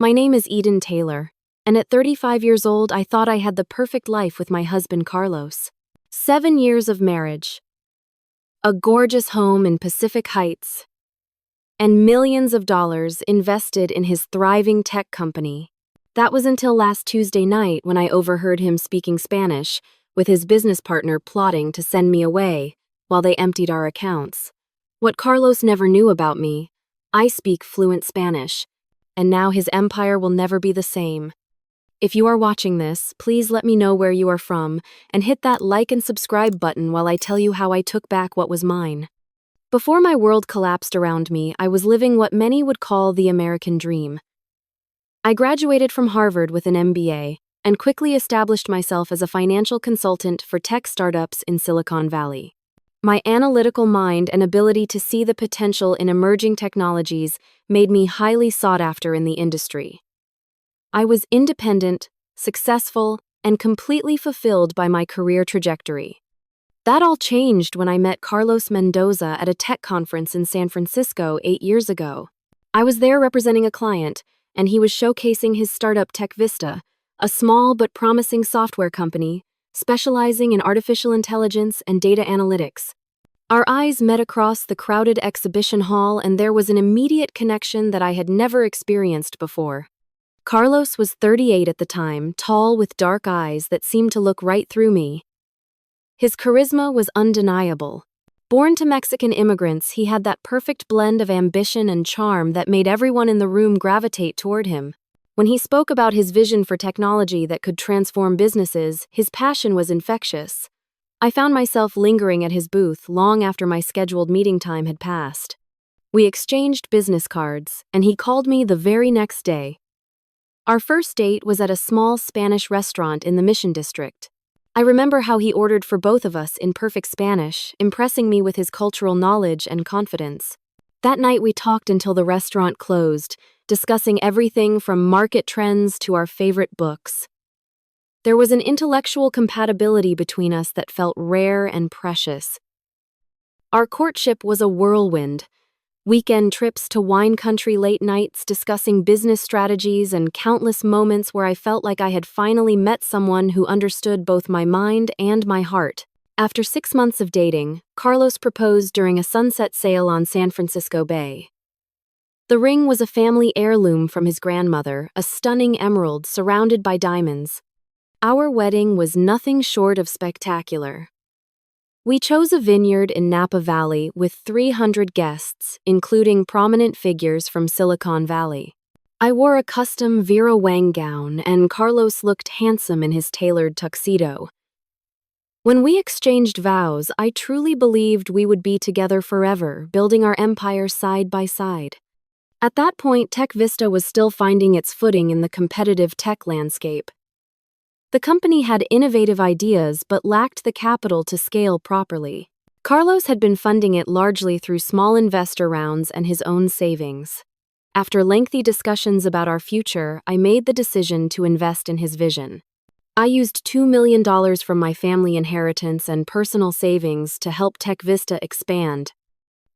My name is Eden Taylor, and at 35 years old, I thought I had the perfect life with my husband Carlos. 7 years of marriage, a gorgeous home in Pacific Heights, and millions of dollars invested in his thriving tech company. That was until last Tuesday night when I overheard him speaking Spanish, with his business partner plotting to send me away while they emptied our accounts. What Carlos never knew about me, I speak fluent Spanish, and now his empire will never be the same. If you are watching this, please let me know where you are from and hit that like and subscribe button while I tell you how I took back what was mine. Before my world collapsed around me, I was living what many would call the American dream. I graduated from Harvard with an MBA and quickly established myself as a financial consultant for tech startups in Silicon Valley. My analytical mind and ability to see the potential in emerging technologies made me highly sought after in the industry. I was independent, successful, and completely fulfilled by my career trajectory. That all changed when I met Carlos Mendoza at a tech conference in San Francisco 8 years ago. I was there representing a client, and he was showcasing his startup TechVista, a small but promising software company specializing in artificial intelligence and data analytics. Our eyes met across the crowded exhibition hall, and there was an immediate connection that I had never experienced before. Carlos was 38 at the time, tall with dark eyes that seemed to look right through me. His charisma was undeniable. Born to Mexican immigrants, he had that perfect blend of ambition and charm that made everyone in the room gravitate toward him. When he spoke about his vision for technology that could transform businesses, his passion was infectious. I found myself lingering at his booth long after my scheduled meeting time had passed. We exchanged business cards, and he called me the very next day. Our first date was at a small Spanish restaurant in the Mission District. I remember how he ordered for both of us in perfect Spanish, impressing me with his cultural knowledge and confidence. That night we talked until the restaurant closed, discussing everything from market trends to our favorite books. There was an intellectual compatibility between us that felt rare and precious. Our courtship was a whirlwind. Weekend trips to wine country, late nights discussing business strategies, and countless moments where I felt like I had finally met someone who understood both my mind and my heart. After 6 months of dating, Carlos proposed during a sunset sail on San Francisco Bay. The ring was a family heirloom from his grandmother, a stunning emerald surrounded by diamonds. Our wedding was nothing short of spectacular. We chose a vineyard in Napa Valley with 300 guests, including prominent figures from Silicon Valley. I wore a custom Vera Wang gown, and Carlos looked handsome in his tailored tuxedo. When we exchanged vows, I truly believed we would be together forever, building our empire side by side. At that point, TechVista was still finding its footing in the competitive tech landscape. The company had innovative ideas but lacked the capital to scale properly. Carlos had been funding it largely through small investor rounds and his own savings. After lengthy discussions about our future, I made the decision to invest in his vision. I used $2 million from my family inheritance and personal savings to help TechVista expand.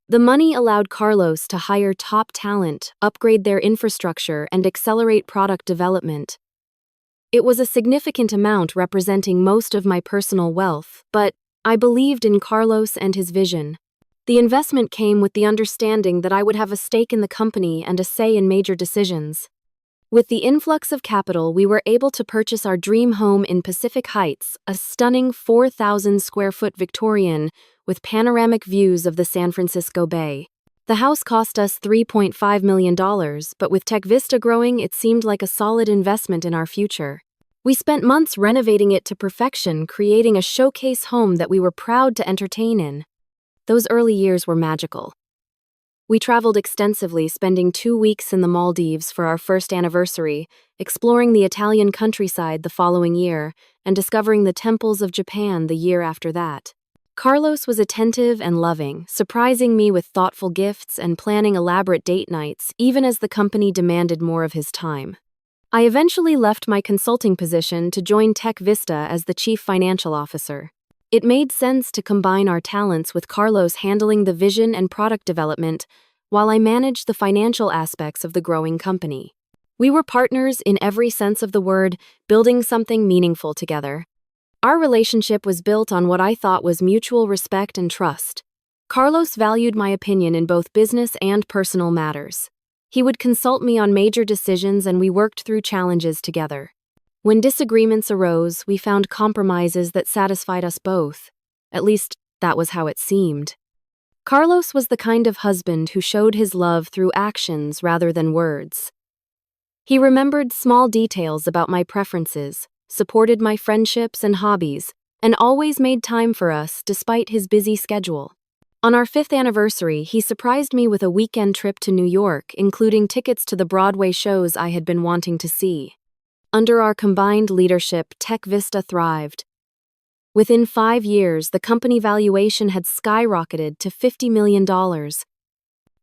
The money allowed Carlos to hire top talent, upgrade their infrastructure, and accelerate product development. It was a significant amount representing most of my personal wealth, but I believed in Carlos and his vision. The investment came with the understanding that I would have a stake in the company and a say in major decisions. With the influx of capital, we were able to purchase our dream home in Pacific Heights, a stunning 4,000-square-foot Victorian with panoramic views of the San Francisco Bay. The house cost us $3.5 million, but with TechVista growing, it seemed like a solid investment in our future. We spent months renovating it to perfection, creating a showcase home that we were proud to entertain in. Those early years were magical. We traveled extensively, spending 2 weeks in the Maldives for our first anniversary, exploring the Italian countryside the following year, and discovering the temples of Japan the year after that. Carlos was attentive and loving, surprising me with thoughtful gifts and planning elaborate date nights, even as the company demanded more of his time. I eventually left my consulting position to join TechVista as the chief financial officer. It made sense to combine our talents with Carlos handling the vision and product development, while I managed the financial aspects of the growing company. We were partners in every sense of the word, building something meaningful together. Our relationship was built on what I thought was mutual respect and trust. Carlos valued my opinion in both business and personal matters. He would consult me on major decisions and we worked through challenges together. When disagreements arose, we found compromises that satisfied us both. At least, that was how it seemed. Carlos was the kind of husband who showed his love through actions rather than words. He remembered small details about my preferences, supported my friendships and hobbies, and always made time for us despite his busy schedule. On our 5th anniversary, he surprised me with a weekend trip to New York, including tickets to the Broadway shows I had been wanting to see. Under our combined leadership, Tech Vista thrived. Within 5 years, the company valuation had skyrocketed to $50 million.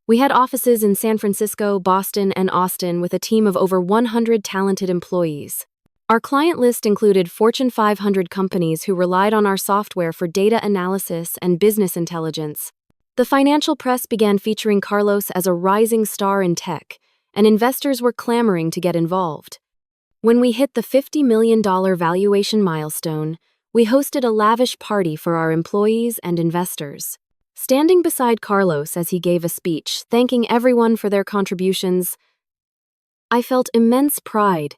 We had offices in San Francisco, Boston, and Austin with a team of over 100 talented employees. Our client list included Fortune 500 companies who relied on our software for data analysis and business intelligence. The financial press began featuring Carlos as a rising star in tech, and investors were clamoring to get involved. When we hit the $50 million valuation milestone, we hosted a lavish party for our employees and investors. Standing beside Carlos as he gave a speech, thanking everyone for their contributions, I felt immense pride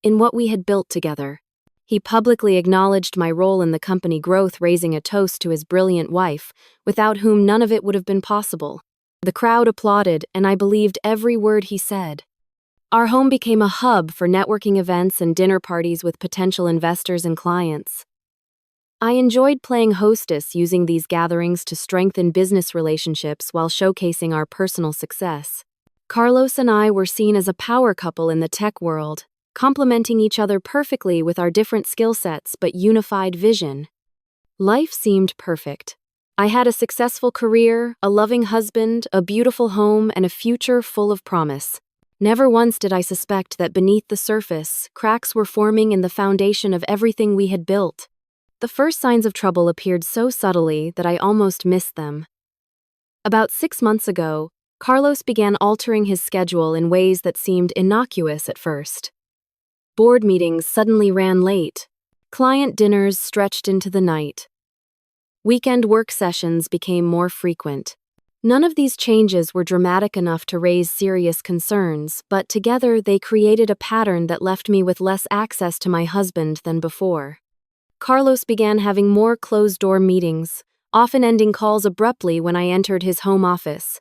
in what we had built together. He publicly acknowledged my role in the company growth, raising a toast to his brilliant wife, without whom none of it would have been possible. The crowd applauded, and I believed every word he said. Our home became a hub for networking events and dinner parties with potential investors and clients. I enjoyed playing hostess, using these gatherings to strengthen business relationships while showcasing our personal success. Carlos and I were seen as a power couple in the tech world, complementing each other perfectly with our different skill sets but unified vision. Life seemed perfect. I had a successful career, a loving husband, a beautiful home, and a future full of promise. Never once did I suspect that beneath the surface, cracks were forming in the foundation of everything we had built. The first signs of trouble appeared so subtly that I almost missed them. About 6 months ago, Carlos began altering his schedule in ways that seemed innocuous at first. Board meetings suddenly ran late. Client dinners stretched into the night. Weekend work sessions became more frequent. None of these changes were dramatic enough to raise serious concerns, but together they created a pattern that left me with less access to my husband than before. Carlos began having more closed-door meetings, often ending calls abruptly when I entered his home office.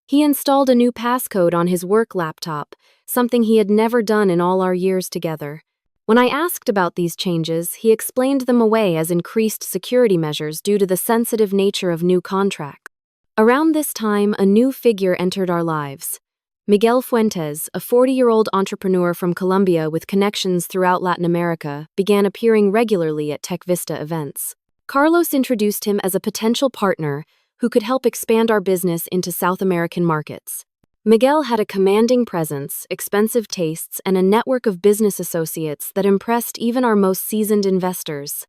He installed a new passcode on his work laptop, something he had never done in all our years together. When I asked about these changes, he explained them away as increased security measures due to the sensitive nature of new contracts. Around this time, a new figure entered our lives. Miguel Fuentes, a 40-year-old entrepreneur from Colombia with connections throughout Latin America, began appearing regularly at Tech Vista events. Carlos introduced him as a potential partner who could help expand our business into South American markets. Miguel had a commanding presence, expensive tastes, and a network of business associates that impressed even our most seasoned investors.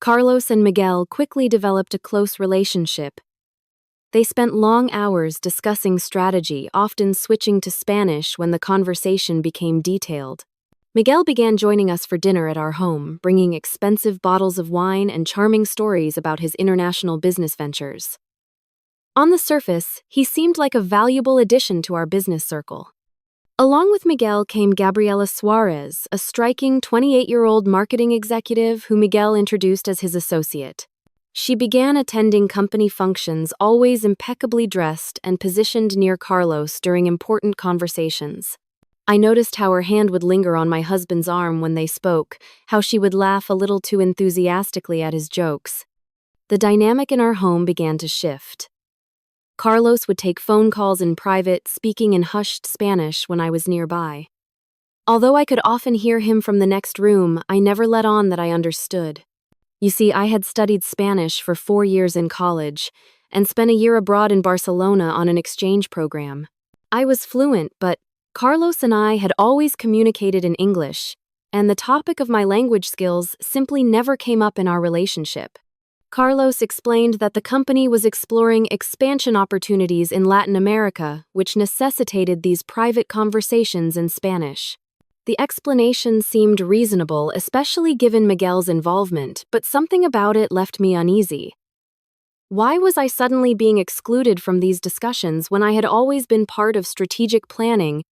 Carlos and Miguel quickly developed a close relationship. They spent long hours discussing strategy, often switching to Spanish when the conversation became detailed. Miguel began joining us for dinner at our home, bringing expensive bottles of wine and charming stories about his international business ventures. On the surface, he seemed like a valuable addition to our business circle. Along with Miguel came Gabriela Suarez, a striking 28-year-old marketing executive who Miguel introduced as his associate. She began attending company functions, always impeccably dressed and positioned near Carlos during important conversations. I noticed how her hand would linger on my husband's arm when they spoke, how she would laugh a little too enthusiastically at his jokes. The dynamic in our home began to shift. Carlos would take phone calls in private, speaking in hushed Spanish when I was nearby. Although I could often hear him from the next room, I never let on that I understood. You see, I had studied Spanish for 4 years in college and spent a year abroad in Barcelona on an exchange program. I was fluent, but Carlos and I had always communicated in English, and the topic of my language skills simply never came up in our relationship. Carlos explained that the company was exploring expansion opportunities in Latin America, which necessitated these private conversations in Spanish. The explanation seemed reasonable, especially given Miguel's involvement, but something about it left me uneasy. Why was I suddenly being excluded from these discussions when I had always been part of strategic planning?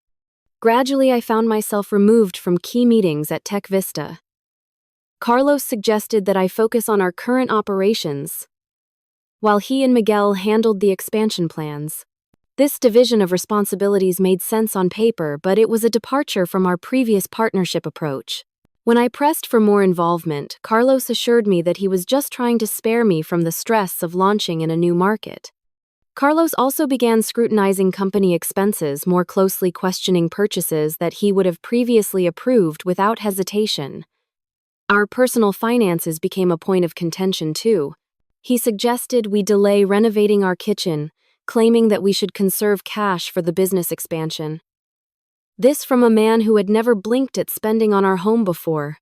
Gradually, I found myself removed from key meetings at Tech Vista. Carlos suggested that I focus on our current operations, while he and Miguel handled the expansion plans. This division of responsibilities made sense on paper, but it was a departure from our previous partnership approach. When I pressed for more involvement, Carlos assured me that he was just trying to spare me from the stress of launching in a new market. Carlos also began scrutinizing company expenses, more closely questioning purchases that he would have previously approved without hesitation. Our personal finances became a point of contention too. He suggested we delay renovating our kitchen, claiming that we should conserve cash for the business expansion. This from a man who had never blinked at spending on our home before.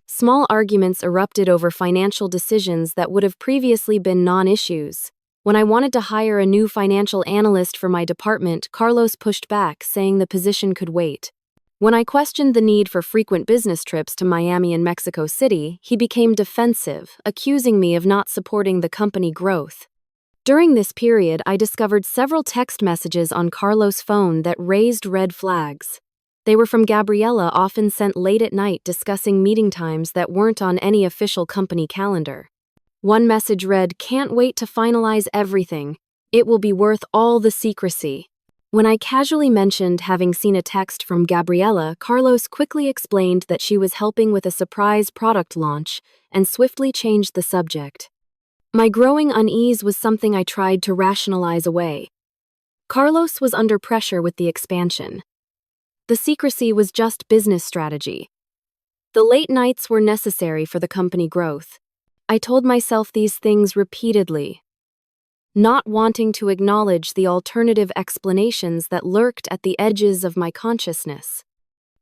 Small arguments erupted over financial decisions that would have previously been non-issues. When I wanted to hire a new financial analyst for my department, Carlos pushed back, saying the position could wait. When I questioned the need for frequent business trips to Miami and Mexico City, he became defensive, accusing me of not supporting the company growth. During this period, I discovered several text messages on Carlos' phone that raised red flags. They were from Gabriela, often sent late at night, discussing meeting times that weren't on any official company calendar. One message read, "Can't wait to finalize everything. It will be worth all the secrecy." When I casually mentioned having seen a text from Gabriela, Carlos quickly explained that she was helping with a surprise product launch and swiftly changed the subject. My growing unease was something I tried to rationalize away. Carlos was under pressure with the expansion. The secrecy was just business strategy. The late nights were necessary for the company growth. I told myself these things repeatedly, not wanting to acknowledge the alternative explanations that lurked at the edges of my consciousness.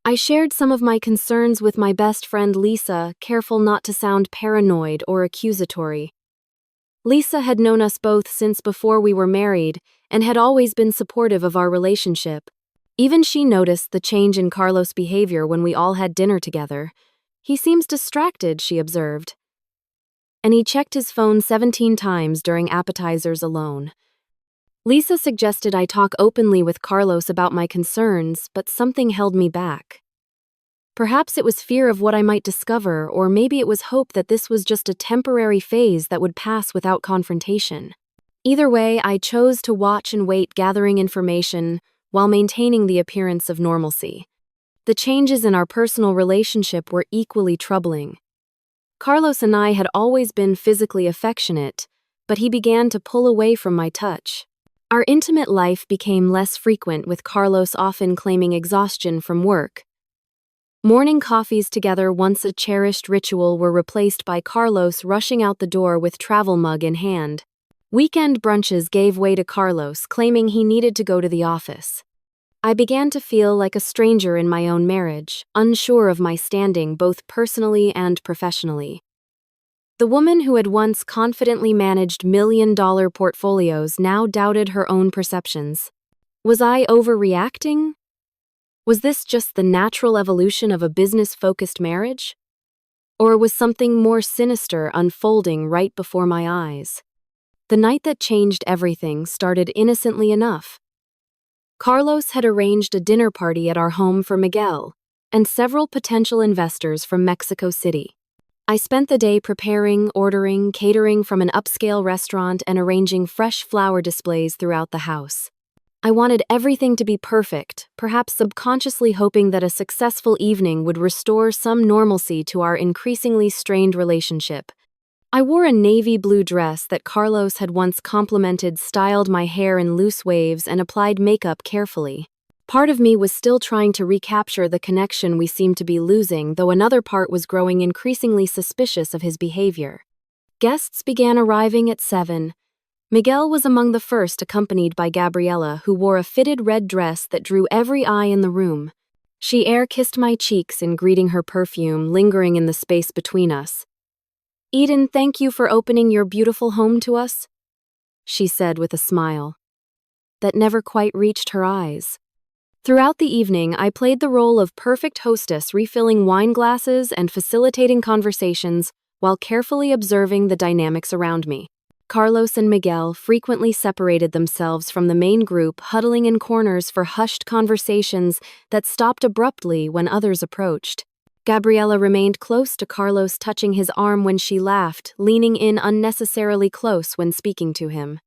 I shared some of my concerns with my best friend Lisa, careful not to sound paranoid or accusatory. Lisa had known us both since before we were married and had always been supportive of our relationship. Even she noticed the change in Carlos' behavior when we all had dinner together. "He seems distracted," she observed. And he checked his phone 17 times during appetizers alone. Lisa suggested I talk openly with Carlos about my concerns, but something held me back. Perhaps it was fear of what I might discover, or maybe it was hope that this was just a temporary phase that would pass without confrontation. Either way, I chose to watch and wait, gathering information while maintaining the appearance of normalcy. The changes in our personal relationship were equally troubling. Carlos and I had always been physically affectionate, but he began to pull away from my touch. Our intimate life became less frequent, with Carlos often claiming exhaustion from work. Morning coffees together, once a cherished ritual, were replaced by Carlos rushing out the door with travel mug in hand. Weekend brunches gave way to Carlos claiming he needed to go to the office. I began to feel like a stranger in my own marriage, unsure of my standing both personally and professionally. The woman who had once confidently managed million-dollar portfolios now doubted her own perceptions. Was I overreacting? Was this just the natural evolution of a business-focused marriage? Or was something more sinister unfolding right before my eyes? The night that changed everything started innocently enough. Carlos had arranged a dinner party at our home for Miguel and several potential investors from Mexico City. I spent the day preparing, ordering, catering from an upscale restaurant, and arranging fresh flower displays throughout the house. I wanted everything to be perfect, perhaps subconsciously hoping that a successful evening would restore some normalcy to our increasingly strained relationship. I wore a navy blue dress that Carlos had once complimented, styled my hair in loose waves, and applied makeup carefully. Part of me was still trying to recapture the connection we seemed to be losing, though another part was growing increasingly suspicious of his behavior. Guests began arriving at 7. Miguel was among the first, accompanied by Gabriela, who wore a fitted red dress that drew every eye in the room. She air-kissed my cheeks in greeting, her perfume lingering in the space between us. Eden, thank you for opening your beautiful home to us, she said with a smile that never quite reached her eyes. Throughout the evening, I played the role of perfect hostess, refilling wine glasses and facilitating conversations while carefully observing the dynamics around me. Carlos and Miguel frequently separated themselves from the main group, huddling in corners for hushed conversations that stopped abruptly when others approached. Gabriela remained close to Carlos, touching his arm when she laughed, leaning in unnecessarily close when speaking to him.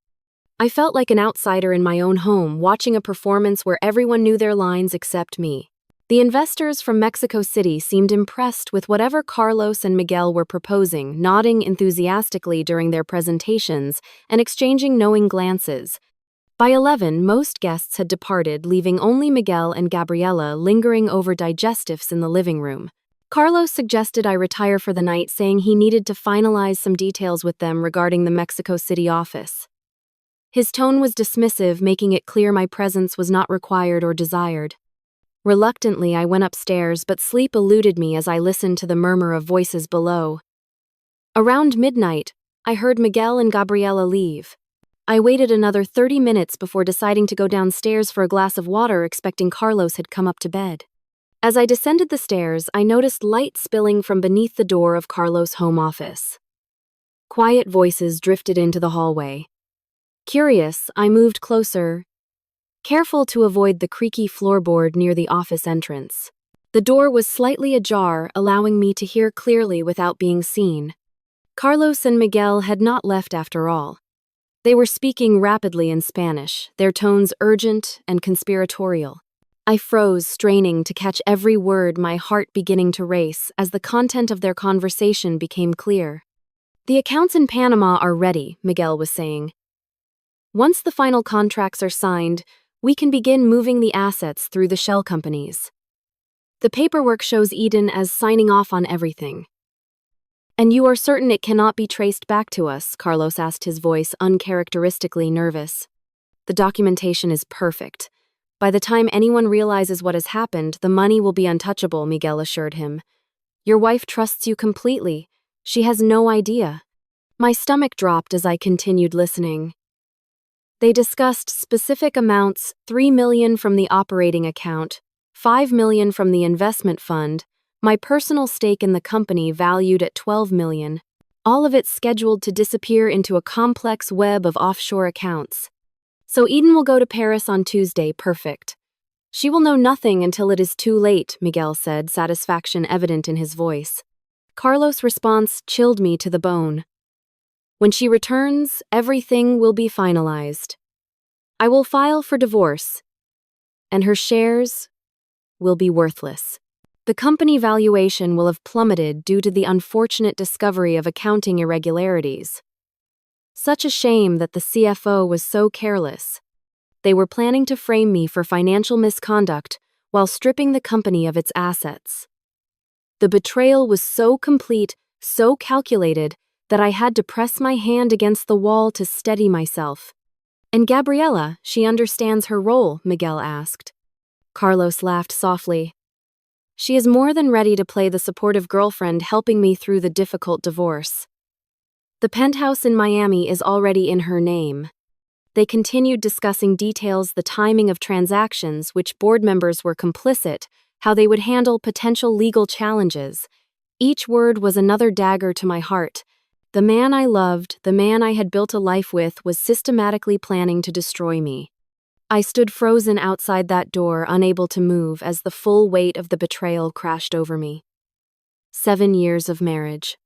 I felt like an outsider in my own home, watching a performance where everyone knew their lines except me. The investors from Mexico City seemed impressed with whatever Carlos and Miguel were proposing, nodding enthusiastically during their presentations and exchanging knowing glances. By 11, most guests had departed, leaving only Miguel and Gabriela lingering over digestives in the living room. Carlos suggested I retire for the night, saying he needed to finalize some details with them regarding the Mexico City office. His tone was dismissive, making it clear my presence was not required or desired. Reluctantly, I went upstairs, but sleep eluded me as I listened to the murmur of voices below. Around midnight, I heard Miguel and Gabriela leave. I waited another 30 minutes before deciding to go downstairs for a glass of water, expecting Carlos had come up to bed. As I descended the stairs, I noticed light spilling from beneath the door of Carlos' home office. Quiet voices drifted into the hallway. Curious, I moved closer, careful to avoid the creaky floorboard near the office entrance. The door was slightly ajar, allowing me to hear clearly without being seen. Carlos and Miguel had not left after all. They were speaking rapidly in Spanish, their tones urgent and conspiratorial. I froze, straining to catch every word, my heart beginning to race as the content of their conversation became clear. The accounts in Panama are ready, Miguel was saying. Once the final contracts are signed, we can begin moving the assets through the shell companies. The paperwork shows Eden as signing off on everything. And you are certain it cannot be traced back to us? Carlos asked, his voice uncharacteristically nervous. The documentation is perfect. By the time anyone realizes what has happened, the money will be untouchable, Miguel assured him. Your wife trusts you completely. She has no idea. My stomach dropped as I continued listening. They discussed specific amounts: $3 million from the operating account, $5 million from the investment fund, my personal stake in the company valued at $12 million, all of it scheduled to disappear into a complex web of offshore accounts. So Eden will go to Paris on Tuesday, perfect. She will know nothing until it is too late, Miguel said, satisfaction evident in his voice. Carlos' response chilled me to the bone. When she returns, everything will be finalized. I will file for divorce, and her shares will be worthless. The company valuation will have plummeted due to the unfortunate discovery of accounting irregularities. Such a shame that the CFO was so careless. They were planning to frame me for financial misconduct while stripping the company of its assets. The betrayal was so complete, so calculated, that I had to press my hand against the wall to steady myself. And Gabriela, she understands her role, Miguel asked. Carlos laughed softly. She is more than ready to play the supportive girlfriend, helping me through the difficult divorce. The penthouse in Miami is already in her name. They continued discussing details, the timing of transactions, which board members were complicit, how they would handle potential legal challenges. Each word was another dagger to my heart. The man I loved, the man I had built a life with, was systematically planning to destroy me. I stood frozen outside that door, unable to move as the full weight of the betrayal crashed over me. 7 years of marriage.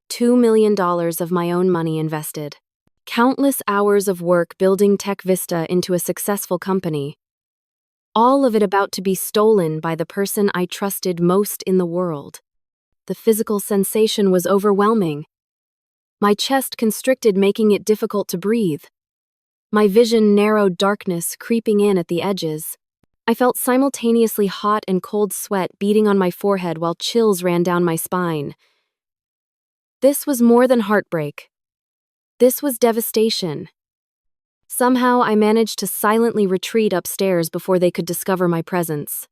$2 million of my own money invested. Countless hours of work building Tech Vista into a successful company. All of it about to be stolen by the person I trusted most in the world. The physical sensation was overwhelming. My chest constricted, making it difficult to breathe. My vision narrowed, darkness creeping in at the edges. I felt simultaneously hot and cold sweat beating on my forehead while chills ran down my spine. This was more than heartbreak. This was devastation. Somehow I managed to silently retreat upstairs before they could discover my presence.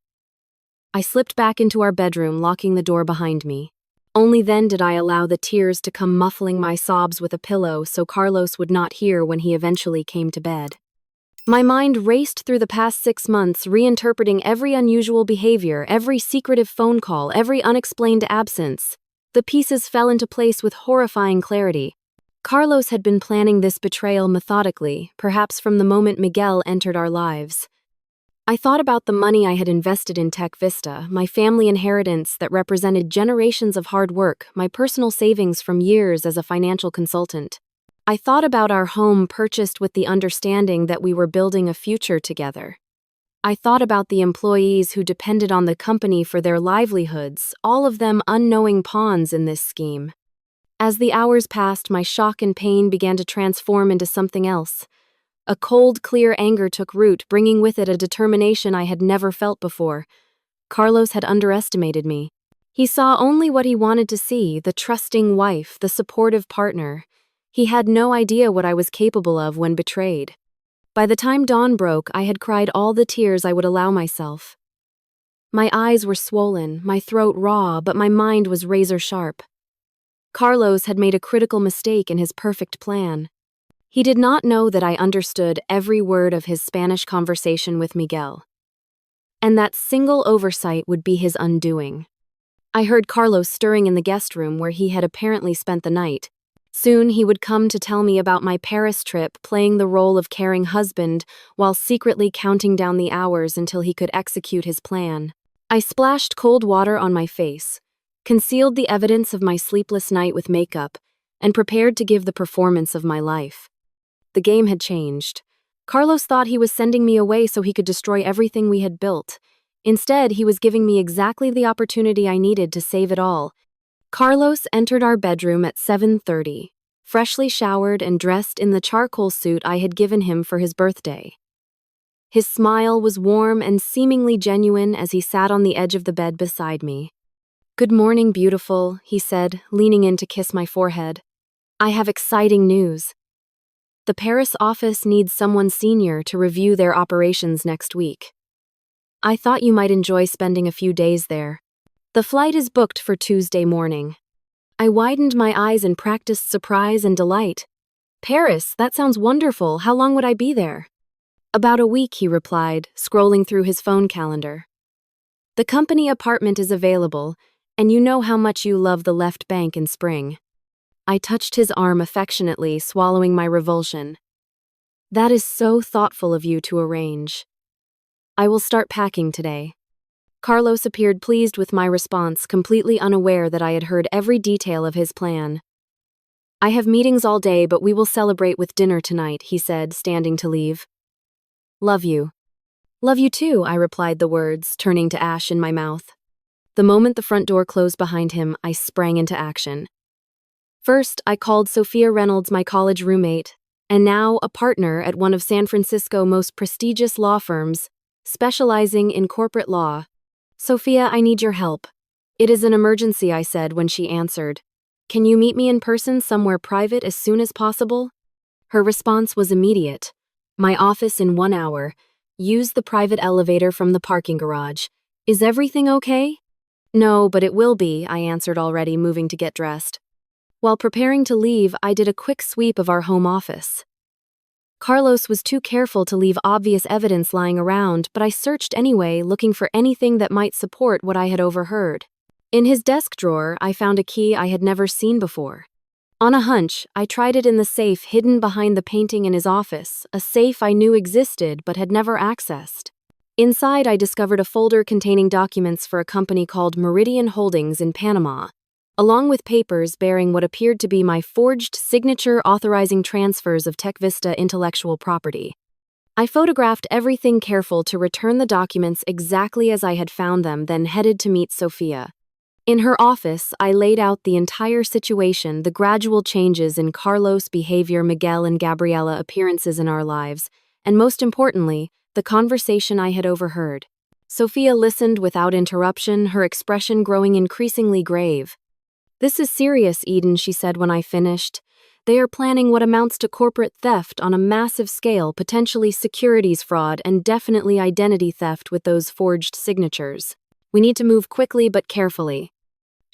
I slipped back into our bedroom, locking the door behind me. Only then did I allow the tears to come muffling my sobs with a pillow so Carlos would not hear when he eventually came to bed. My mind raced through the past 6 months, reinterpreting every unusual behavior, every secretive phone call, every unexplained absence. The pieces fell into place with horrifying clarity. Carlos had been planning this betrayal methodically, perhaps from the moment Miguel entered our lives. I thought about the money I had invested in Tech Vista, my family inheritance that represented generations of hard work, my personal savings from years as a financial consultant. I thought about our home purchased with the understanding that we were building a future together. I thought about the employees who depended on the company for their livelihoods, all of them unknowing pawns in this scheme. As the hours passed, my shock and pain began to transform into something else. A cold, clear anger took root, bringing with it a determination I had never felt before. Carlos had underestimated me. He saw only what he wanted to see, the trusting wife, the supportive partner. He had no idea what I was capable of when betrayed. By the time dawn broke, I had cried all the tears I would allow myself. My eyes were swollen, my throat raw, but my mind was razor sharp. Carlos had made a critical mistake in his perfect plan. He did not know that I understood every word of his Spanish conversation with Miguel. And that single oversight would be his undoing. I heard Carlos stirring in the guest room where he had apparently spent the night. Soon he would come to tell me about my Paris trip, playing the role of caring husband while secretly counting down the hours until he could execute his plan. I splashed cold water on my face, concealed the evidence of my sleepless night with makeup, and prepared to give the performance of my life. The game had changed. Carlos thought he was sending me away so he could destroy everything we had built. Instead, he was giving me exactly the opportunity I needed to save it all. Carlos entered our bedroom at 7:30, freshly showered and dressed in the charcoal suit I had given him for his birthday. His smile was warm and seemingly genuine as he sat on the edge of the bed beside me. "Good morning, beautiful," he said, leaning in to kiss my forehead. "I have exciting news. The Paris office needs someone senior to review their operations next week. I thought you might enjoy spending a few days there. The flight is booked for Tuesday morning." I widened my eyes in practiced surprise and delight. "Paris, that sounds wonderful. How long would I be there?" "About a week," he replied, scrolling through his phone calendar. "The company apartment is available, and you know how much you love the left bank in spring." I touched his arm affectionately, swallowing my revulsion. "That is so thoughtful of you to arrange. I will start packing today." Carlos appeared pleased with my response, completely unaware that I had heard every detail of his plan. "I have meetings all day, but we will celebrate with dinner tonight," he said, standing to leave. "Love you." "Love you too," I replied, the words turning to ash in my mouth. The moment the front door closed behind him, I sprang into action. First, I called Sophia Reynolds, my college roommate, and now a partner at one of San Francisco's most prestigious law firms, specializing in corporate law. "Sophia, I need your help." "It is an emergency," I said when she answered. "Can you meet me in person somewhere private as soon as possible?" Her response was immediate. "My office in 1 hour. Use the private elevator from the parking garage. Is everything okay?" "No, but it will be," I answered, already moving to get dressed. While preparing to leave, I did a quick sweep of our home office. Carlos was too careful to leave obvious evidence lying around, but I searched anyway, looking for anything that might support what I had overheard. In his desk drawer, I found a key I had never seen before. On a hunch, I tried it in the safe hidden behind the painting in his office, a safe I knew existed but had never accessed. Inside, I discovered a folder containing documents for a company called Meridian Holdings in Panama, along with papers bearing what appeared to be my forged signature authorizing transfers of Tech Vista intellectual property. I photographed everything, careful to return the documents exactly as I had found them, then headed to meet Sophia. In her office, I laid out the entire situation, the gradual changes in Carlos' behavior, Miguel and Gabriela appearances in our lives, and most importantly, the conversation I had overheard. Sophia listened without interruption, her expression growing increasingly grave. "This is serious, Eden," she said when I finished. "They are planning what amounts to corporate theft on a massive scale, potentially securities fraud and definitely identity theft with those forged signatures. We need to move quickly but carefully."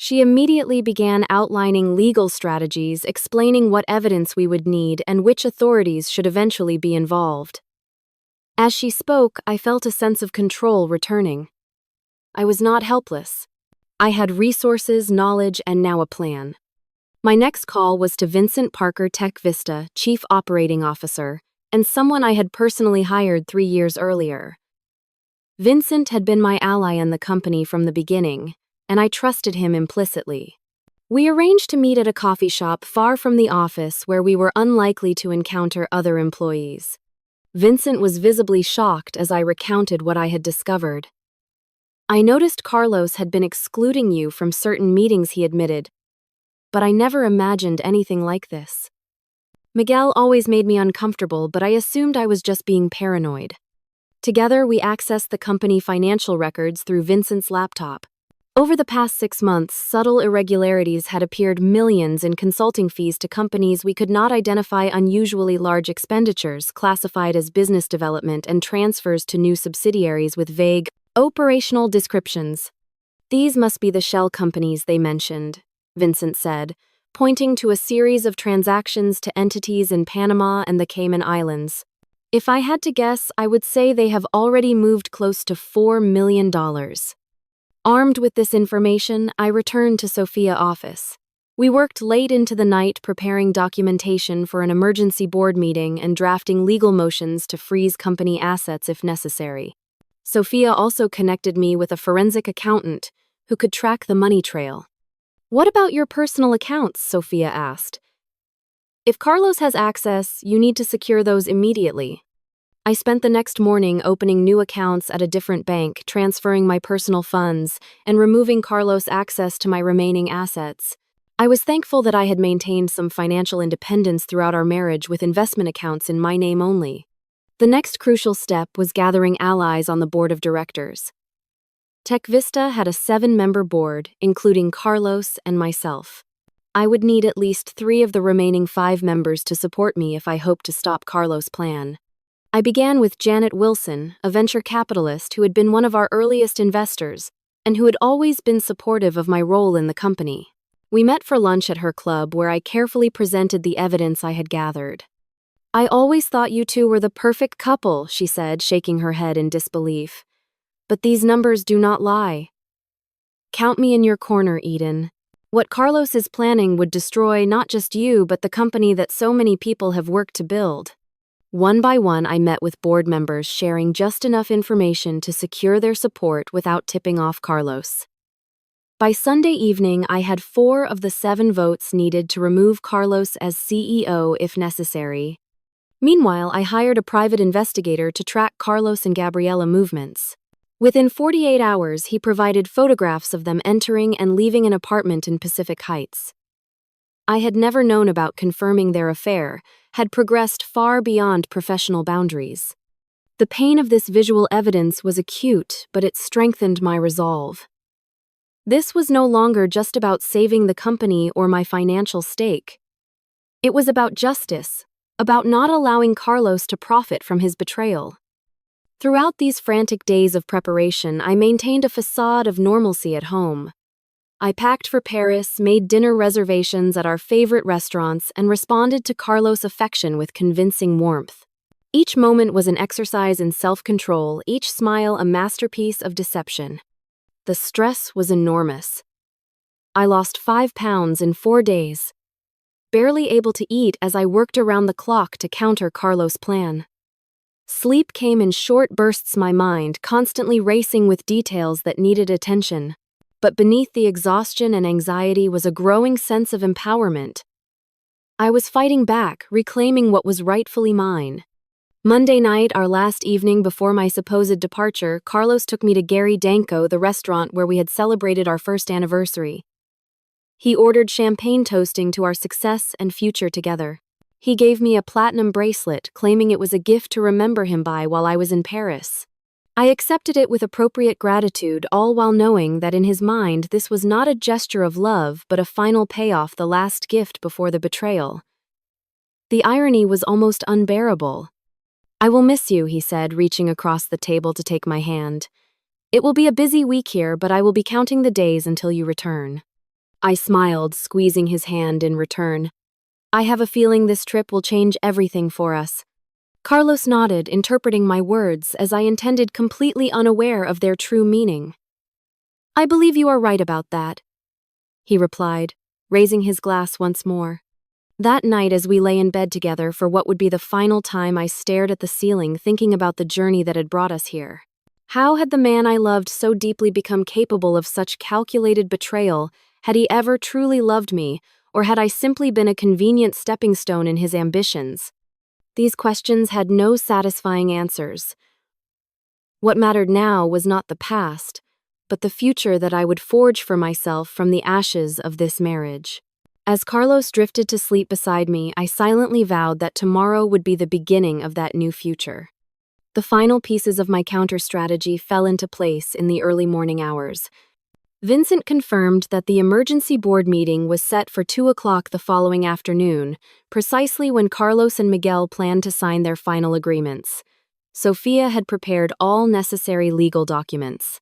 She immediately began outlining legal strategies, explaining what evidence we would need and which authorities should eventually be involved. As she spoke, I felt a sense of control returning. I was not helpless. I had resources, knowledge, and now a plan. My next call was to Vincent Parker Tech Vista, Chief Operating Officer, and someone I had personally hired 3 years earlier. Vincent had been my ally in the company from the beginning, and I trusted him implicitly. We arranged to meet at a coffee shop far from the office where we were unlikely to encounter other employees. Vincent was visibly shocked as I recounted what I had discovered. I noticed Carlos had been excluding you from certain meetings, he admitted, but I never imagined anything like this. Miguel always made me uncomfortable, but I assumed I was just being paranoid. Together, we accessed the company financial records through Vincent's laptop. Over the past 6 months, subtle irregularities had appeared: millions in consulting fees to companies we could not identify, unusually large expenditures classified as business development, and transfers to new subsidiaries with vague, operational descriptions. These must be the shell companies they mentioned, Vincent said, pointing to a series of transactions to entities in Panama and the Cayman Islands. If I had to guess, I would say they have already moved close to $4 million. Armed with this information, I returned to Sophia's office. We worked late into the night preparing documentation for an emergency board meeting and drafting legal motions to freeze company assets if necessary. Sophia also connected me with a forensic accountant who could track the money trail. "What about your personal accounts?" Sophia asked. "If Carlos has access, you need to secure those immediately." I spent the next morning opening new accounts at a different bank, transferring my personal funds, and removing Carlos' access to my remaining assets. I was thankful that I had maintained some financial independence throughout our marriage with investment accounts in my name only. The next crucial step was gathering allies on the board of directors. Tech Vista had a 7-member board, including Carlos and myself. I would need at least 3 of the remaining 5 members to support me if I hoped to stop Carlos' plan. I began with Janet Wilson, a venture capitalist who had been one of our earliest investors and who had always been supportive of my role in the company. We met for lunch at her club, where I carefully presented the evidence I had gathered. "I always thought you two were the perfect couple," she said, shaking her head in disbelief. "But these numbers do not lie." "Count me in your corner, Eden. What Carlos is planning would destroy not just you, but the company that so many people have worked to build." One by one, I met with board members, sharing just enough information to secure their support without tipping off Carlos. By Sunday evening, I had 4 of the 7 votes needed to remove Carlos as CEO if necessary. Meanwhile, I hired a private investigator to track Carlos and Gabriela movements. Within 48 hours, he provided photographs of them entering and leaving an apartment in Pacific Heights. I had never known about confirming their affair, had progressed far beyond professional boundaries. The pain of this visual evidence was acute, but it strengthened my resolve. This was no longer just about saving the company or my financial stake. It was about justice, about not allowing Carlos to profit from his betrayal. Throughout these frantic days of preparation, I maintained a facade of normalcy at home. I packed for Paris, made dinner reservations at our favorite restaurants, and responded to Carlos' affection with convincing warmth. Each moment was an exercise in self-control, each smile a masterpiece of deception. The stress was enormous. I lost 5 pounds in 4 days, barely able to eat as I worked around the clock to counter Carlos' plan. Sleep came in short bursts, my mind constantly racing with details that needed attention. But beneath the exhaustion and anxiety was a growing sense of empowerment. I was fighting back, reclaiming what was rightfully mine. Monday night, our last evening before my supposed departure, Carlos took me to Gary Danko, the restaurant where we had celebrated our first anniversary. He ordered champagne toasting to our success and future together. He gave me a platinum bracelet, claiming it was a gift to remember him by while I was in Paris. I accepted it with appropriate gratitude, all while knowing that in his mind this was not a gesture of love but a final payoff, the last gift before the betrayal. The irony was almost unbearable. "I will miss you," he said, reaching across the table to take my hand. "It will be a busy week here, but I will be counting the days until you return." I smiled, squeezing his hand in return. I have a feeling this trip will change everything for us. Carlos nodded, interpreting my words as I intended, completely unaware of their true meaning. I believe you are right about that, he replied, raising his glass once more. That night, as we lay in bed together for what would be the final time, I stared at the ceiling, thinking about the journey that had brought us here. How had the man I loved so deeply become capable of such calculated betrayal? Had he ever truly loved me, or had I simply been a convenient stepping stone in his ambitions? These questions had no satisfying answers. What mattered now was not the past, but the future that I would forge for myself from the ashes of this marriage. As Carlos drifted to sleep beside me, I silently vowed that tomorrow would be the beginning of that new future. The final pieces of my counter-strategy fell into place in the early morning hours. Vincent confirmed that the emergency board meeting was set for 2 o'clock the following afternoon, precisely when Carlos and Miguel planned to sign their final agreements. Sophia had prepared all necessary legal documents.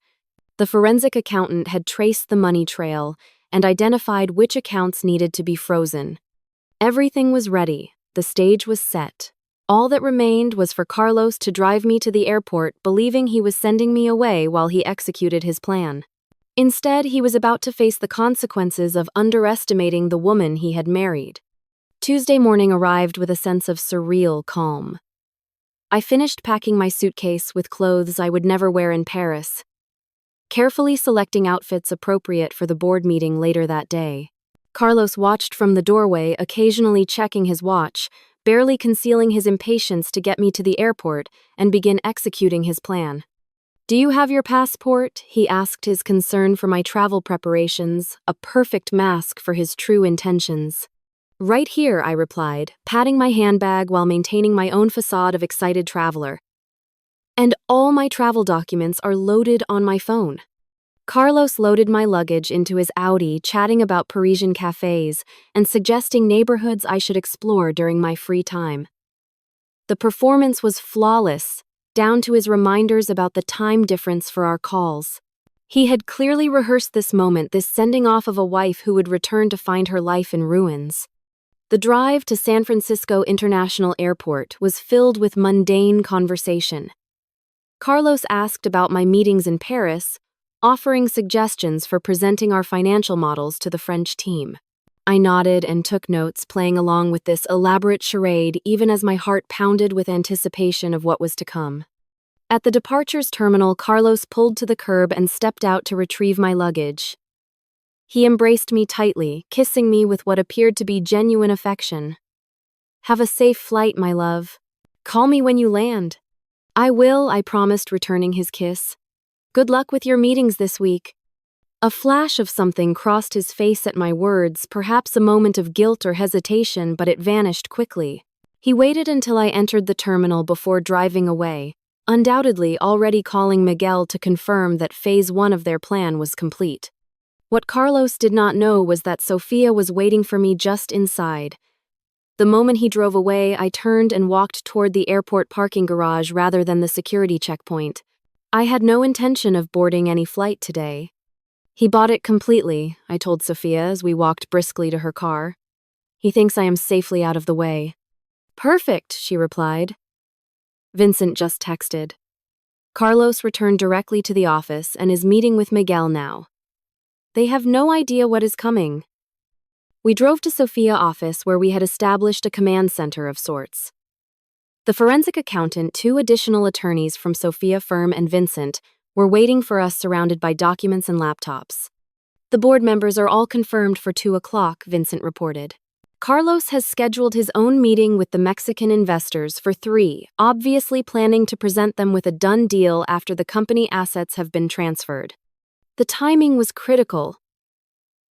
The forensic accountant had traced the money trail and identified which accounts needed to be frozen. Everything was ready. The stage was set. All that remained was for Carlos to drive me to the airport, believing he was sending me away while he executed his plan. Instead, he was about to face the consequences of underestimating the woman he had married. Tuesday morning arrived with a sense of surreal calm. I finished packing my suitcase with clothes I would never wear in Paris, carefully selecting outfits appropriate for the board meeting later that day. Carlos watched from the doorway, occasionally checking his watch, barely concealing his impatience to get me to the airport and begin executing his plan. "Do you have your passport?" he asked, his concern for my travel preparations, a perfect mask for his true intentions. "Right here," I replied, patting my handbag while maintaining my own facade of excited traveler. "And all my travel documents are loaded on my phone." Carlos loaded my luggage into his Audi, chatting about Parisian cafes and suggesting neighborhoods I should explore during my free time. The performance was flawless, down to his reminders about the time difference for our calls. He had clearly rehearsed this moment, this sending off of a wife who would return to find her life in ruins. The drive to San Francisco International Airport was filled with mundane conversation. Carlos asked about my meetings in Paris, offering suggestions for presenting our financial models to the French team. I nodded and took notes, playing along with this elaborate charade even as my heart pounded with anticipation of what was to come. At the departures terminal, Carlos pulled to the curb and stepped out to retrieve my luggage. He embraced me tightly, kissing me with what appeared to be genuine affection. "Have a safe flight, my love. Call me when you land." "I will," I promised, returning his kiss. "Good luck with your meetings this week." A flash of something crossed his face at my words, perhaps a moment of guilt or hesitation, but it vanished quickly. He waited until I entered the terminal before driving away, undoubtedly already calling Miguel to confirm that phase 1 of their plan was complete. What Carlos did not know was that Sophia was waiting for me just inside. The moment he drove away, I turned and walked toward the airport parking garage rather than the security checkpoint. I had no intention of boarding any flight today. "He bought it completely," I told Sophia as we walked briskly to her car. "He thinks I am safely out of the way." "Perfect," she replied. Vincent just texted. Carlos returned directly to the office and is meeting with Miguel now. They have no idea what is coming. We drove to Sophia's office where we had established a command center of sorts. The forensic accountant, 2 additional attorneys from Sophia firm and Vincent were waiting for us, surrounded by documents and laptops. "The board members are all confirmed for 2 o'clock, Vincent reported. "Carlos has scheduled his own meeting with the Mexican investors for 3, obviously planning to present them with a done deal after the company assets have been transferred." The timing was critical.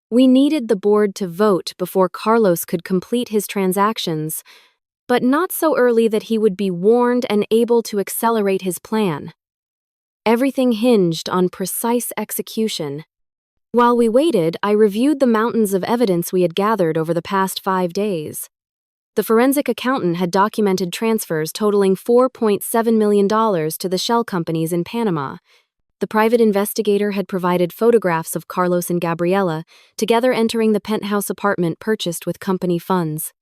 We needed the board to vote before Carlos could complete his transactions, but not so early that he would be warned and able to accelerate his plan. Everything hinged on precise execution. While we waited, I reviewed the mountains of evidence we had gathered over the past 5 days. The forensic accountant had documented transfers totaling $4.7 million to the shell companies in Panama. The private investigator had provided photographs of Carlos and Gabriela, together entering the penthouse apartment purchased with company funds.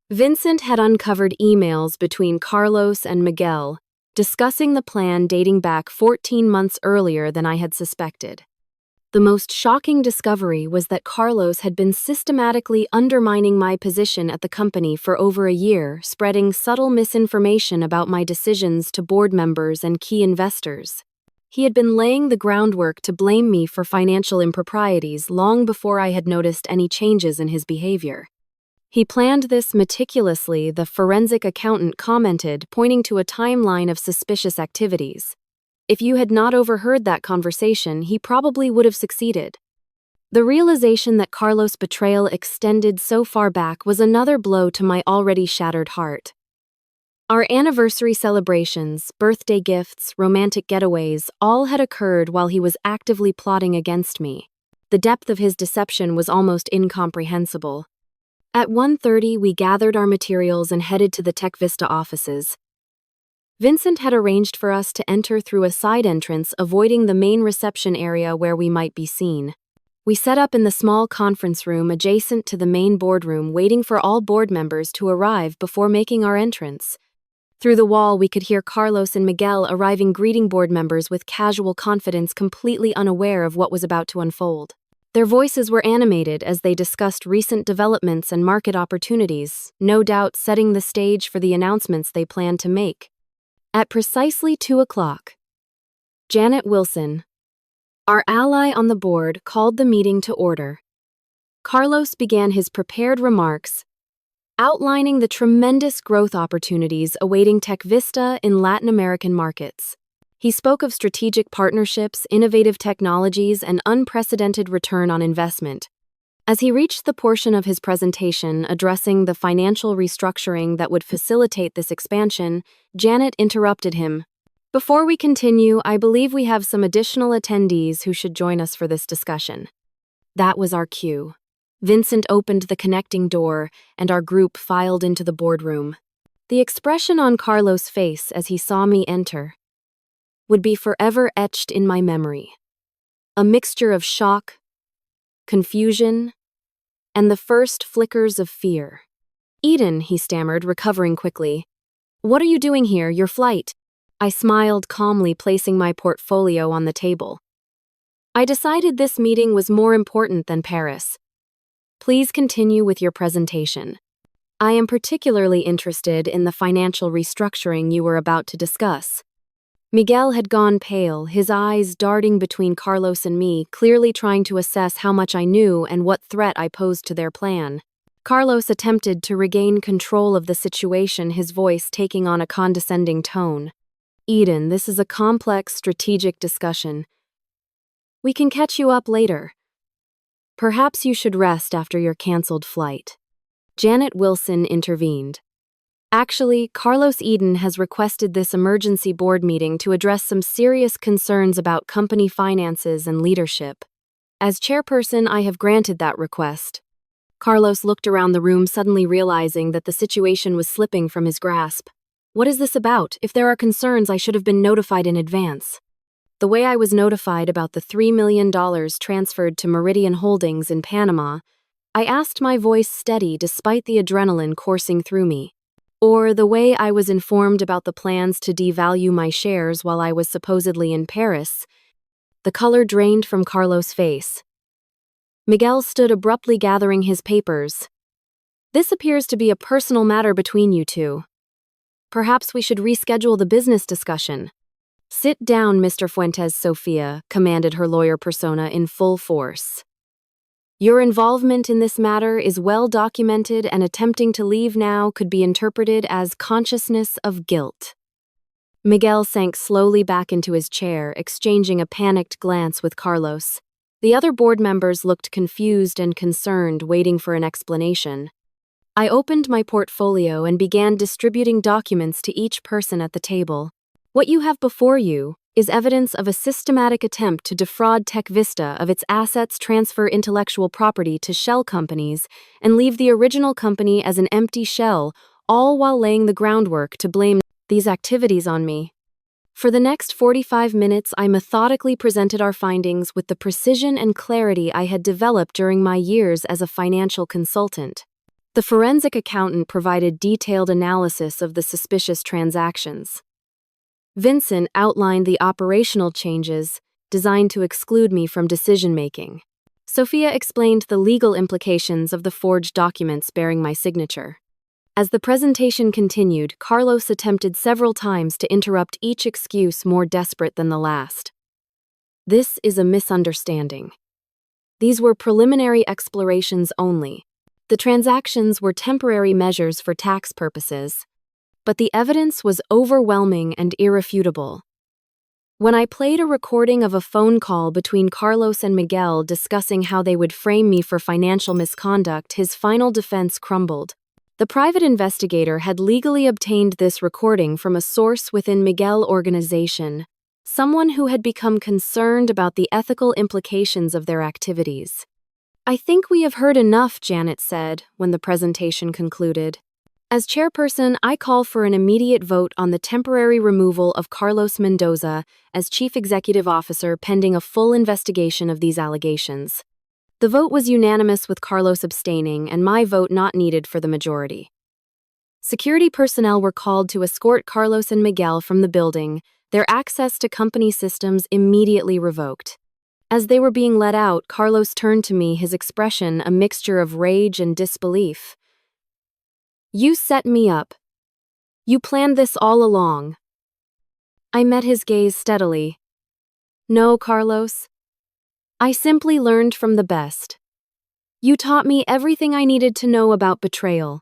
Vincent had uncovered emails between Carlos and Miguel, discussing the plan dating back 14 months earlier than I had suspected. The most shocking discovery was that Carlos had been systematically undermining my position at the company for over a year, spreading subtle misinformation about my decisions to board members and key investors. He had been laying the groundwork to blame me for financial improprieties long before I had noticed any changes in his behavior. He planned this meticulously, the forensic accountant commented, pointing to a timeline of suspicious activities. If you had not overheard that conversation, he probably would have succeeded. The realization that Carlos' betrayal extended so far back was another blow to my already shattered heart. Our anniversary celebrations, birthday gifts, romantic getaways, all had occurred while he was actively plotting against me. The depth of his deception was almost incomprehensible. At 1:30, we gathered our materials and headed to the Tech Vista offices. Vincent had arranged for us to enter through a side entrance, avoiding the main reception area where we might be seen. We set up in the small conference room adjacent to the main boardroom, waiting for all board members to arrive before making our entrance. Through the wall, we could hear Carlos and Miguel arriving, greeting board members with casual confidence, completely unaware of what was about to unfold. Their voices were animated as they discussed recent developments and market opportunities, no doubt setting the stage for the announcements they planned to make. At precisely 2 o'clock, Janet Wilson, our ally on the board, called the meeting to order. Carlos began his prepared remarks, outlining the tremendous growth opportunities awaiting Tech Vista in Latin American markets. He spoke of strategic partnerships, innovative technologies, and unprecedented return on investment. As he reached the portion of his presentation addressing the financial restructuring that would facilitate this expansion, Janet interrupted him. Before we continue, I believe we have some additional attendees who should join us for this discussion. That was our cue. Vincent opened the connecting door, and our group filed into the boardroom. The expression on Carlos' face as he saw me enter would be forever etched in my memory. A mixture of shock, confusion, and the first flickers of fear. "Eden," he stammered, recovering quickly. "What are you doing here? Your flight?" I smiled calmly, placing my portfolio on the table. "I decided this meeting was more important than Paris. Please continue with your presentation. I am particularly interested in the financial restructuring you were about to discuss." Miguel had gone pale, his eyes darting between Carlos and me, clearly trying to assess how much I knew and what threat I posed to their plan. Carlos attempted to regain control of the situation, his voice taking on a condescending tone. "Eden, this is a complex strategic discussion. We can catch you up later. Perhaps you should rest after your canceled flight." Janet Wilson intervened. "Actually, Carlos Eden has requested this emergency board meeting to address some serious concerns about company finances and leadership. As chairperson, I have granted that request." Carlos looked around the room, suddenly realizing that the situation was slipping from his grasp. "What is this about? If there are concerns, I should have been notified in advance." The way I was notified about the $3 million transferred to Meridian Holdings in Panama, I asked, my voice steady despite the adrenaline coursing through me. Or the way I was informed about the plans to devalue my shares while I was supposedly in Paris. The color drained from Carlos' face. Miguel stood abruptly, gathering his papers. "This appears to be a personal matter between you two. Perhaps we should reschedule the business discussion." "Sit down, Mr. Fuentes," Sofia commanded, her lawyer persona in full force. "Your involvement in this matter is well documented, and attempting to leave now could be interpreted as consciousness of guilt." Miguel sank slowly back into his chair, exchanging a panicked glance with Carlos. The other board members looked confused and concerned, waiting for an explanation. I opened my portfolio and began distributing documents to each person at the table. "What you have before you is evidence of a systematic attempt to defraud Tech Vista of its assets, transfer intellectual property to shell companies, and leave the original company as an empty shell, all while laying the groundwork to blame these activities on me." For the next 45 minutes, I methodically presented our findings with the precision and clarity I had developed during my years as a financial consultant. The forensic accountant provided detailed analysis of the suspicious transactions. Vincent outlined the operational changes designed to exclude me from decision-making. Sophia explained the legal implications of the forged documents bearing my signature. As the presentation continued, Carlos attempted several times to interrupt each excuse more desperate than the last. This is a misunderstanding. These were preliminary explorations only. The transactions were temporary measures for tax purposes, but the evidence was overwhelming and irrefutable. When I played a recording of a phone call between Carlos and Miguel discussing how they would frame me for financial misconduct, his final defense crumbled. The private investigator had legally obtained this recording from a source within Miguel organization, someone who had become concerned about the ethical implications of their activities. "I think we have heard enough," Janet said when the presentation concluded. As chairperson, I call for an immediate vote on the temporary removal of Carlos Mendoza as chief executive officer pending a full investigation of these allegations. The vote was unanimous, with Carlos abstaining and my vote not needed for the majority. Security personnel were called to escort Carlos and Miguel from the building, their access to company systems immediately revoked. As they were being let out, Carlos turned to me, his expression a mixture of rage and disbelief. "You set me up. You planned this all along." I met his gaze steadily. "No, Carlos. I simply learned from the best. You taught me everything I needed to know about betrayal."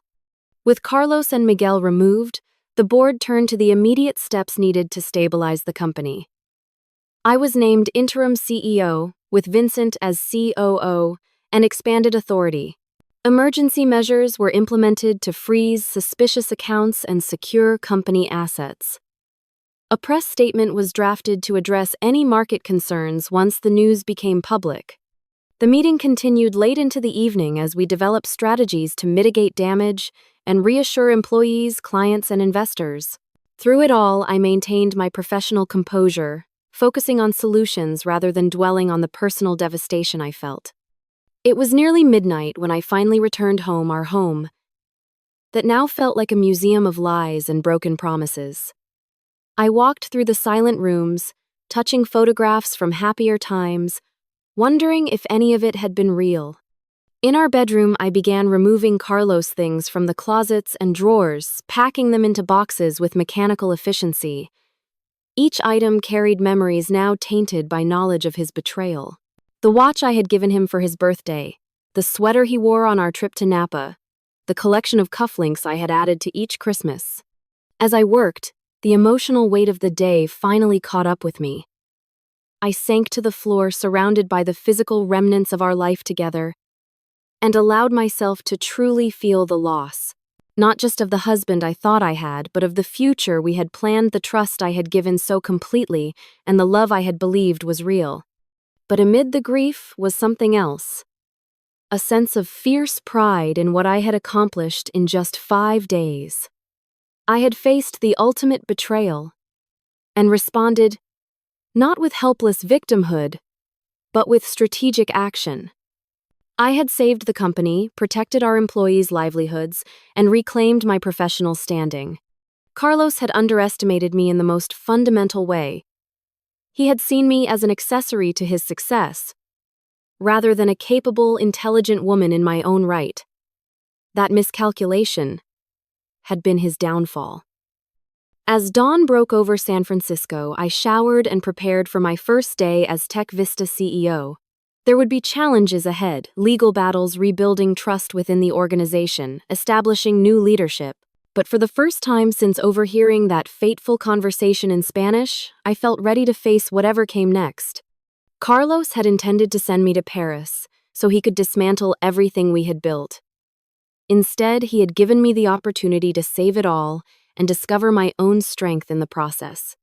With Carlos and Miguel removed, the board turned to the immediate steps needed to stabilize the company. I was named interim CEO, with Vincent as COO, and expanded authority. Emergency measures were implemented to freeze suspicious accounts and secure company assets. A press statement was drafted to address any market concerns once the news became public. The meeting continued late into the evening as we developed strategies to mitigate damage and reassure employees, clients, and investors. Through it all, I maintained my professional composure, focusing on solutions rather than dwelling on the personal devastation I felt. It was nearly midnight when I finally returned home, our home, that now felt like a museum of lies and broken promises. I walked through the silent rooms, touching photographs from happier times, wondering if any of it had been real. In our bedroom, I began removing Carlos' things from the closets and drawers, packing them into boxes with mechanical efficiency. Each item carried memories now tainted by knowledge of his betrayal. The watch I had given him for his birthday, the sweater he wore on our trip to Napa, the collection of cufflinks I had added to each Christmas. As I worked, the emotional weight of the day finally caught up with me. I sank to the floor, surrounded by the physical remnants of our life together, and allowed myself to truly feel the loss, not just of the husband I thought I had, but of the future we had planned, the trust I had given so completely, and the love I had believed was real. But amid the grief was something else. A sense of fierce pride in what I had accomplished in just 5 days. I had faced the ultimate betrayal and responded not with helpless victimhood, but with strategic action. I had saved the company, protected our employees' livelihoods, and reclaimed my professional standing. Carlos had underestimated me in the most fundamental way. He had seen me as an accessory to his success, rather than a capable, intelligent woman in my own right. That miscalculation had been his downfall. As dawn broke over San Francisco, I showered and prepared for my first day as Tech Vista CEO. There would be challenges ahead, legal battles, rebuilding trust within the organization, establishing new leadership. But for the first time since overhearing that fateful conversation in Spanish, I felt ready to face whatever came next. Carlos had intended to send me to Paris so he could dismantle everything we had built. Instead, he had given me the opportunity to save it all and discover my own strength in the process.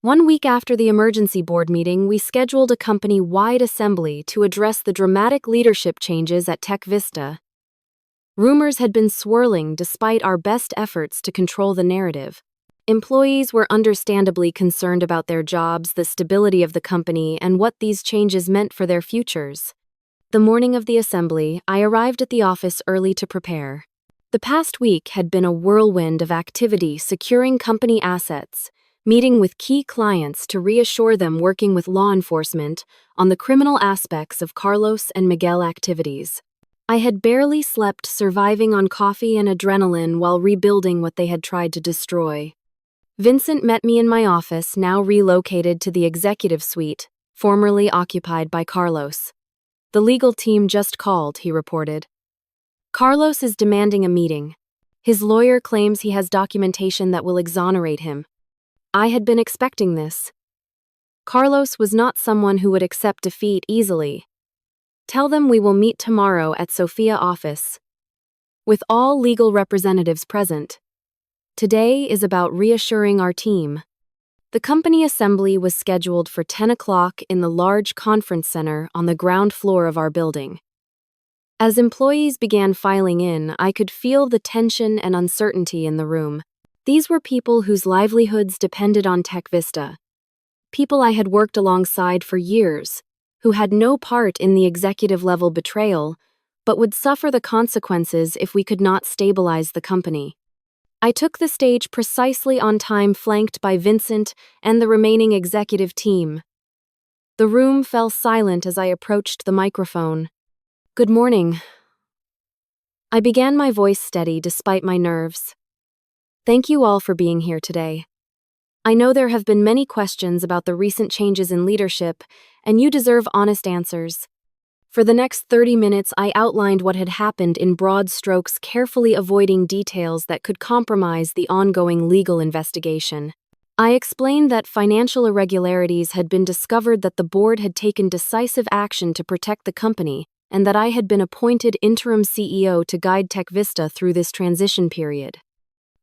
1 week after the emergency board meeting, we scheduled a company-wide assembly to address the dramatic leadership changes at Tech Vista. Rumors had been swirling despite our best efforts to control the narrative. Employees were understandably concerned about their jobs, the stability of the company, and what these changes meant for their futures. The morning of the assembly, I arrived at the office early to prepare. The past week had been a whirlwind of activity securing company assets, meeting with key clients to reassure them working with law enforcement on the criminal aspects of Carlos and Miguel activities. I had barely slept, surviving on coffee and adrenaline while rebuilding what they had tried to destroy. Vincent met me in my office, now relocated to the executive suite, formerly occupied by Carlos. The legal team just called, he reported. Carlos is demanding a meeting. His lawyer claims he has documentation that will exonerate him. I had been expecting this. Carlos was not someone who would accept defeat easily. Tell them we will meet tomorrow at Sofia office, with all legal representatives present. Today is about reassuring our team. The company assembly was scheduled for 10 o'clock in the large conference center on the ground floor of our building. As employees began filing in, I could feel the tension and uncertainty in the room. These were people whose livelihoods depended on TechVista. People I had worked alongside for years, who had no part in the executive-level betrayal, but would suffer the consequences if we could not stabilize the company. I took the stage precisely on time, flanked by Vincent and the remaining executive team. The room fell silent as I approached the microphone. Good morning. I began, my voice steady despite my nerves. Thank you all for being here today. I know there have been many questions about the recent changes in leadership, and you deserve honest answers. For the next 30 minutes, I outlined what had happened in broad strokes, carefully avoiding details that could compromise the ongoing legal investigation. I explained that financial irregularities had been discovered, that the board had taken decisive action to protect the company, and that I had been appointed interim CEO to guide TechVista through this transition period.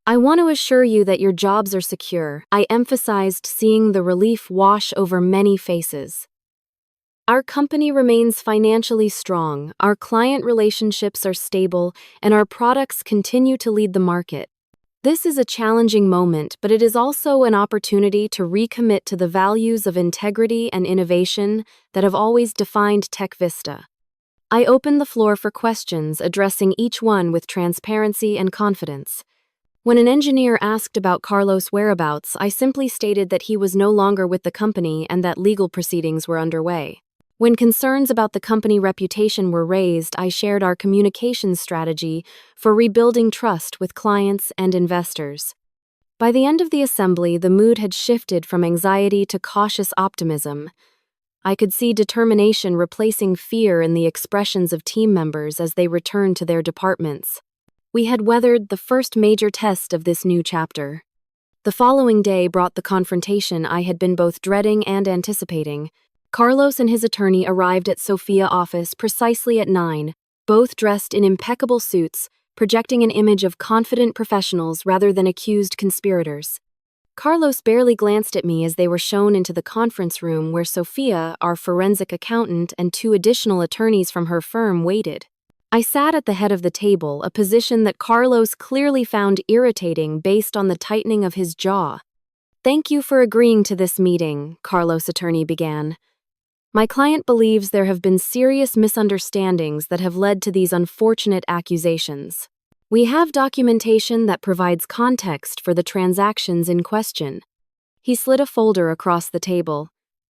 I want to assure you that your jobs are secure, I emphasized, seeing the relief wash over many faces. Our company remains financially strong, our client relationships are stable, and our products continue to lead the market. This is a challenging moment, but it is also an opportunity to recommit to the values of integrity and innovation that have always defined TechVista. I opened the floor for questions, addressing each one with transparency and confidence. When an engineer asked about Carlos' whereabouts, I simply stated that he was no longer with the company and that legal proceedings were underway. When concerns about the company reputation were raised, I shared our communications strategy for rebuilding trust with clients and investors. By the end of the assembly, the mood had shifted from anxiety to cautious optimism. I could see determination replacing fear in the expressions of team members as they returned to their departments. We had weathered the first major test of this new chapter. The following day brought the confrontation I had been both dreading and anticipating. Carlos and his attorney arrived at Sofia office precisely at 9, both dressed in impeccable suits, projecting an image of confident professionals rather than accused conspirators. Carlos barely glanced at me as they were shown into the conference room where Sofia, our forensic accountant, and 2 additional attorneys from her firm waited. I sat at the head of the table, a position that Carlos clearly found irritating based on the tightening of his jaw. Thank you for agreeing to this meeting, Carlos' attorney began. My client believes there have been serious misunderstandings that have led to these unfortunate accusations. We have documentation that provides context for the transactions in question. He slid a folder across the table.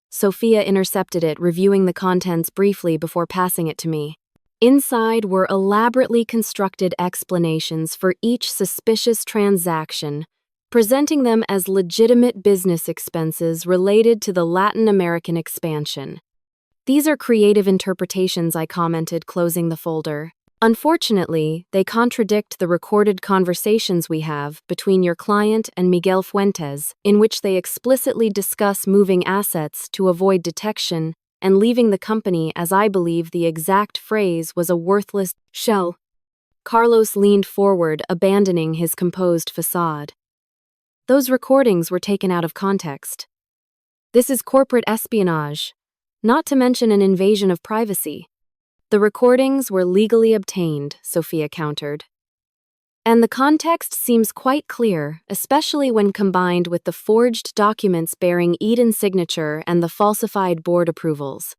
Sofia intercepted it, reviewing the contents briefly before passing it to me. Inside were elaborately constructed explanations for each suspicious transaction, presenting them as legitimate business expenses related to the Latin American expansion. These are creative interpretations, I commented, closing the folder. Unfortunately, they contradict the recorded conversations we have between your client and Miguel Fuentes, in which they explicitly discuss moving assets to avoid detection and leaving the company, as I believe the exact phrase was, a worthless shell. Carlos leaned forward, abandoning his composed facade. Those recordings were taken out of context. This is corporate espionage, not to mention an invasion of privacy. The recordings were legally obtained, Sofia countered. And the context seems quite clear, especially when combined with the forged documents bearing Eden's signature and the falsified board approvals.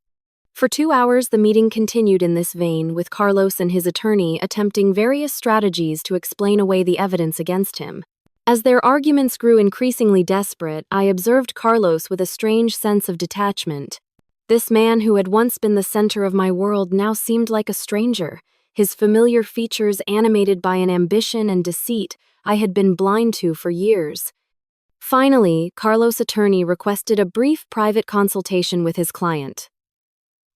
For 2 hours, the meeting continued in this vein, with Carlos and his attorney attempting various strategies to explain away the evidence against him. As their arguments grew increasingly desperate, I observed Carlos with a strange sense of detachment. This man who had once been the center of my world now seemed like a stranger, his familiar features animated by an ambition and deceit I had been blind to for years. Finally, Carlos' attorney requested a brief private consultation with his client.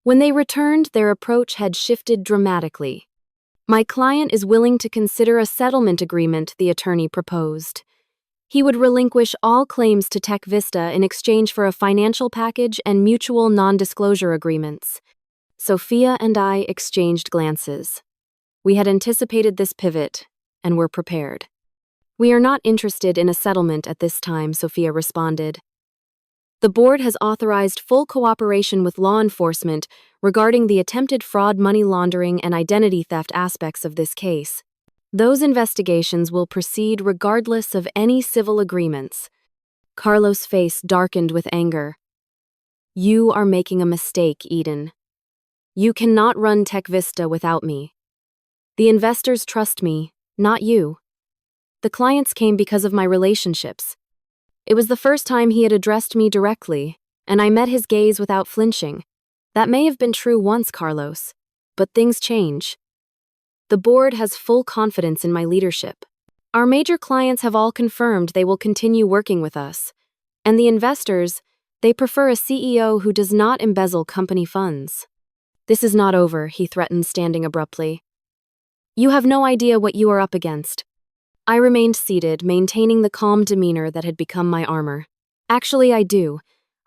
When they returned, their approach had shifted dramatically. "My client is willing to consider a settlement agreement," the attorney proposed. He would relinquish all claims to Tech Vista in exchange for a financial package and mutual non-disclosure agreements. Sophia and I exchanged glances. We had anticipated this pivot and were prepared. "We are not interested in a settlement at this time," Sophia responded. "The board has authorized full cooperation with law enforcement regarding the attempted fraud, money laundering, and identity theft aspects of this case. Those investigations will proceed regardless of any civil agreements." Carlos' face darkened with anger. "You are making a mistake, Eden. You cannot run Tech Vista without me. The investors trust me, not you. The clients came because of my relationships. It was the first time he had addressed me directly, and I met his gaze without flinching. That may have been true once, Carlos, but things change. The board has full confidence in my leadership. Our major clients have all confirmed they will continue working with us. And the investors, they prefer a CEO who does not embezzle company funds." "This is not over," he threatened, standing abruptly. "You have no idea what you are up against." I remained seated, maintaining the calm demeanor that had become my armor. "Actually, I do.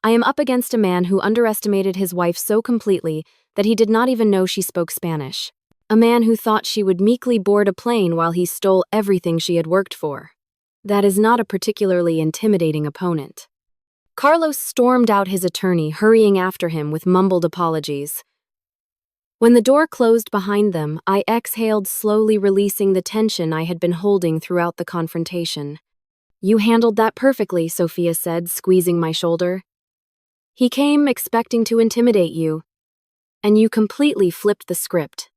I am up against a man who underestimated his wife so completely that he did not even know she spoke Spanish. A man who thought she would meekly board a plane while he stole everything she had worked for. That is not a particularly intimidating opponent." Carlos stormed out, his attorney hurrying after him with mumbled apologies. When the door closed behind them, I exhaled, slowly releasing the tension I had been holding throughout the confrontation. "You handled that perfectly," Sophia said, squeezing my shoulder. "He came expecting to intimidate you, and you completely flipped the script."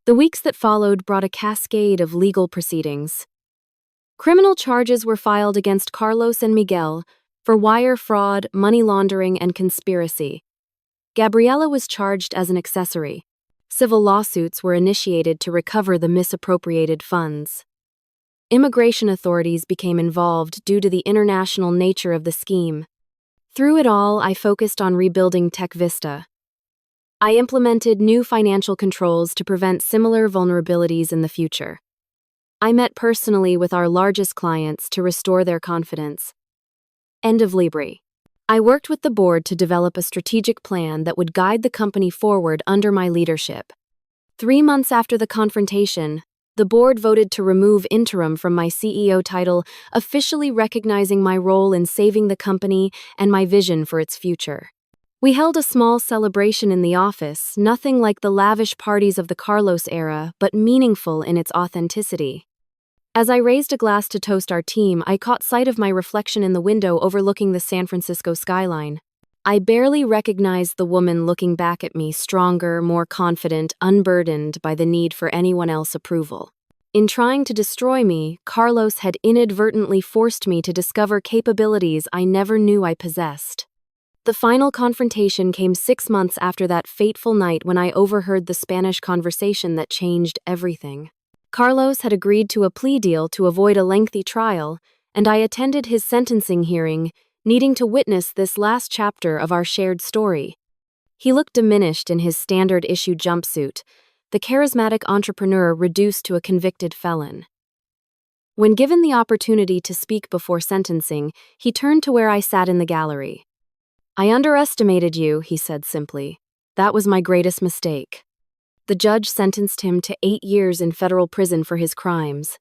The weeks that followed brought a cascade of legal proceedings. Criminal charges were filed against Carlos and Miguel for wire fraud, money laundering, and conspiracy. Gabriela was charged as an accessory. Civil lawsuits were initiated to recover the misappropriated funds. Immigration authorities became involved due to the international nature of the scheme. Through it all, I focused on rebuilding Tech Vista. I implemented new financial controls to prevent similar vulnerabilities in the future. I met personally with our largest clients to restore their confidence. End of Libre. I worked with the board to develop a strategic plan that would guide the company forward under my leadership. 3 months after the confrontation, the board voted to remove interim from my CEO title, officially recognizing my role in saving the company and my vision for its future. We held a small celebration in the office, nothing like the lavish parties of the Carlos era, but meaningful in its authenticity. As I raised a glass to toast our team, I caught sight of my reflection in the window overlooking the San Francisco skyline. I barely recognized the woman looking back at me, stronger, more confident, unburdened by the need for anyone else's approval. In trying to destroy me, Carlos had inadvertently forced me to discover capabilities I never knew I possessed. The final confrontation came 6 months after that fateful night when I overheard the Spanish conversation that changed everything. Carlos had agreed to a plea deal to avoid a lengthy trial, and I attended his sentencing hearing, needing to witness this last chapter of our shared story. He looked diminished in his standard-issue jumpsuit, the charismatic entrepreneur reduced to a convicted felon. When given the opportunity to speak before sentencing, he turned to where I sat in the gallery. "I underestimated you," he said simply. "That was my greatest mistake." The judge sentenced him to 8 years in federal prison for his crimes.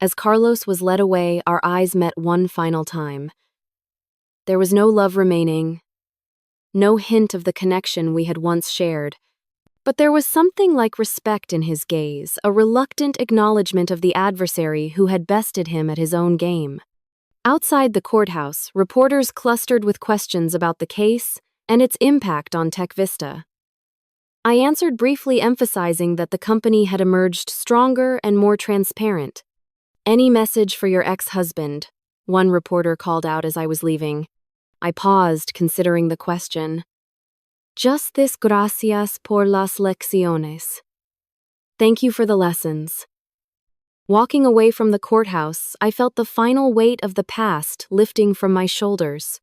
As Carlos was led away, our eyes met one final time. There was no love remaining, no hint of the connection we had once shared. But there was something like respect in his gaze, a reluctant acknowledgement of the adversary who had bested him at his own game. Outside the courthouse, reporters clustered with questions about the case and its impact on Tech Vista. I answered briefly, emphasizing that the company had emerged stronger and more transparent. "Any message for your ex-husband?" one reporter called out as I was leaving. I paused, considering the question. "Just this, gracias por las lecciones." Thank you for the lessons. Walking away from the courthouse, I felt the final weight of the past lifting from my shoulders.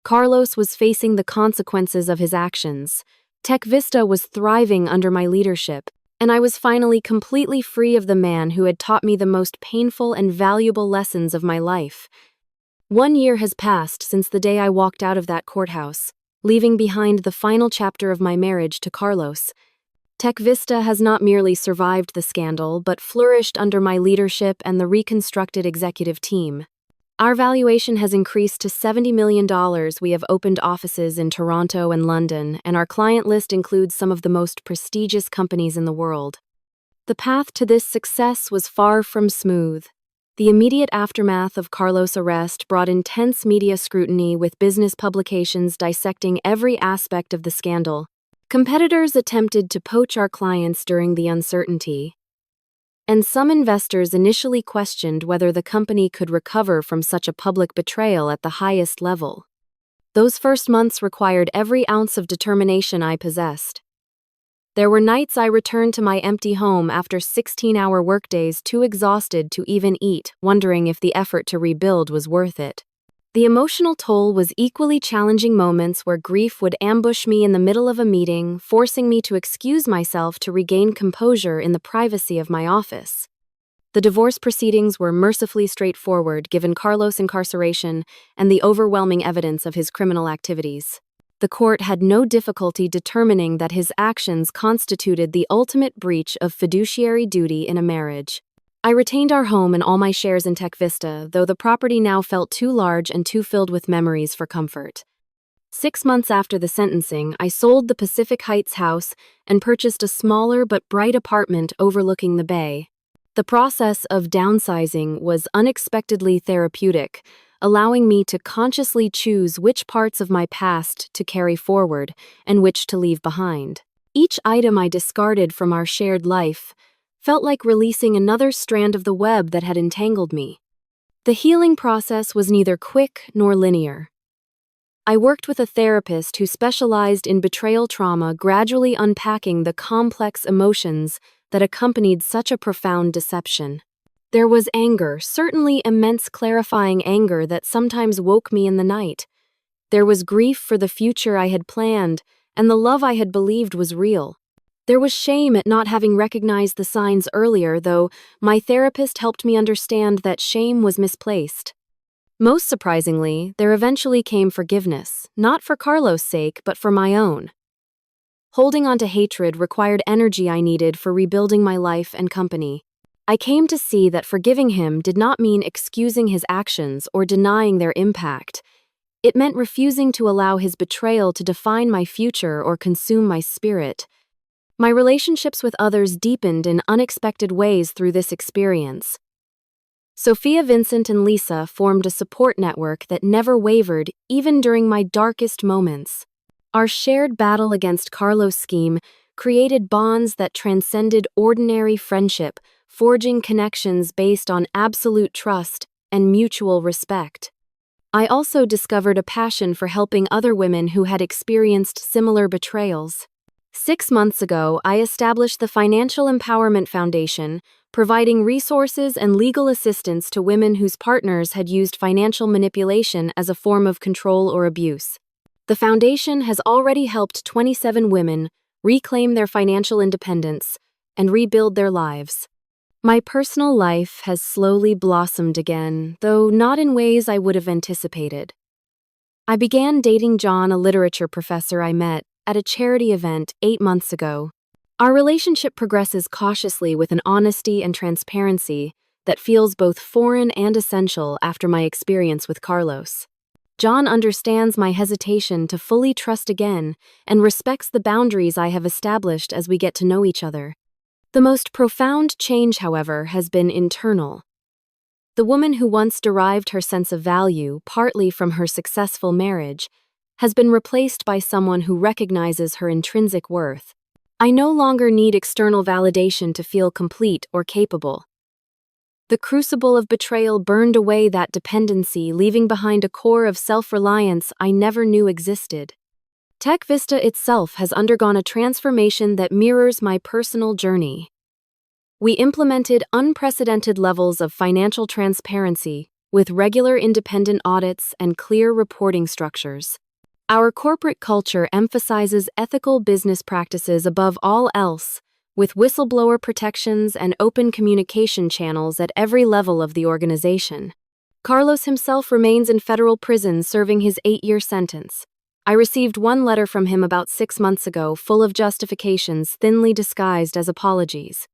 Carlos was facing the consequences of his actions. Tech Vista was thriving under my leadership, and I was finally completely free of the man who had taught me the most painful and valuable lessons of my life. 1 year has passed since the day I walked out of that courthouse, leaving behind the final chapter of my marriage to Carlos. Tech Vista has not merely survived the scandal, but flourished under my leadership and the reconstructed executive team. Our valuation has increased to $70 million. We have opened offices in Toronto and London, and our client list includes some of the most prestigious companies in the world. The path to this success was far from smooth. The immediate aftermath of Carlos' arrest brought intense media scrutiny, with business publications dissecting every aspect of the scandal. Competitors attempted to poach our clients during the uncertainty, and some investors initially questioned whether the company could recover from such a public betrayal at the highest level. Those first months required every ounce of determination I possessed. There were nights I returned to my empty home after 16-hour workdays, too exhausted to even eat, wondering if the effort to rebuild was worth it. The emotional toll was equally challenging, moments where grief would ambush me in the middle of a meeting, forcing me to excuse myself to regain composure in the privacy of my office. The divorce proceedings were mercifully straightforward, given Carlos' incarceration and the overwhelming evidence of his criminal activities. The court had no difficulty determining that his actions constituted the ultimate breach of fiduciary duty in a marriage. I retained our home and all my shares in Tech Vista, though the property now felt too large and too filled with memories for comfort. 6 months after the sentencing, I sold the Pacific Heights house and purchased a smaller but bright apartment overlooking the bay. The process of downsizing was unexpectedly therapeutic, allowing me to consciously choose which parts of my past to carry forward and which to leave behind. Each item I discarded from our shared life felt like releasing another strand of the web that had entangled me. The healing process was neither quick nor linear. I worked with a therapist who specialized in betrayal trauma, gradually unpacking the complex emotions that accompanied such a profound deception. There was anger, certainly immense clarifying anger that sometimes woke me in the night. There was grief for the future I had planned, and the love I had believed was real. There was shame at not having recognized the signs earlier, though my therapist helped me understand that shame was misplaced. Most surprisingly, there eventually came forgiveness, not for Carlos' sake, but for my own. Holding on to hatred required energy I needed for rebuilding my life and company. I came to see that forgiving him did not mean excusing his actions or denying their impact. It meant refusing to allow his betrayal to define my future or consume my spirit. My relationships with others deepened in unexpected ways through this experience. Sophia, Vincent, and Lisa formed a support network that never wavered, even during my darkest moments. Our shared battle against Carlos' scheme created bonds that transcended ordinary friendship, forging connections based on absolute trust and mutual respect. I also discovered a passion for helping other women who had experienced similar betrayals. 6 months ago, I established the Financial Empowerment Foundation, providing resources and legal assistance to women whose partners had used financial manipulation as a form of control or abuse. The foundation has already helped 27 women reclaim their financial independence and rebuild their lives. My personal life has slowly blossomed again, though not in ways I would have anticipated. I began dating John, a literature professor I met at a charity event 8 months ago. Our relationship progresses cautiously, with an honesty and transparency that feels both foreign and essential after my experience with Carlos. John understands my hesitation to fully trust again and respects the boundaries I have established as we get to know each other. The most profound change, however, has been internal. The woman who once derived her sense of value partly from her successful marriage has been replaced by someone who recognizes her intrinsic worth. I no longer need external validation to feel complete or capable. The crucible of betrayal burned away that dependency, leaving behind a core of self-reliance I never knew existed. Tech Vista itself has undergone a transformation that mirrors my personal journey. We implemented unprecedented levels of financial transparency with regular independent audits and clear reporting structures. Our corporate culture emphasizes ethical business practices above all else, with whistleblower protections and open communication channels at every level of the organization. Carlos himself remains in federal prison serving his 8-year sentence. I received one letter from him about 6 months ago, full of justifications thinly disguised as apologies.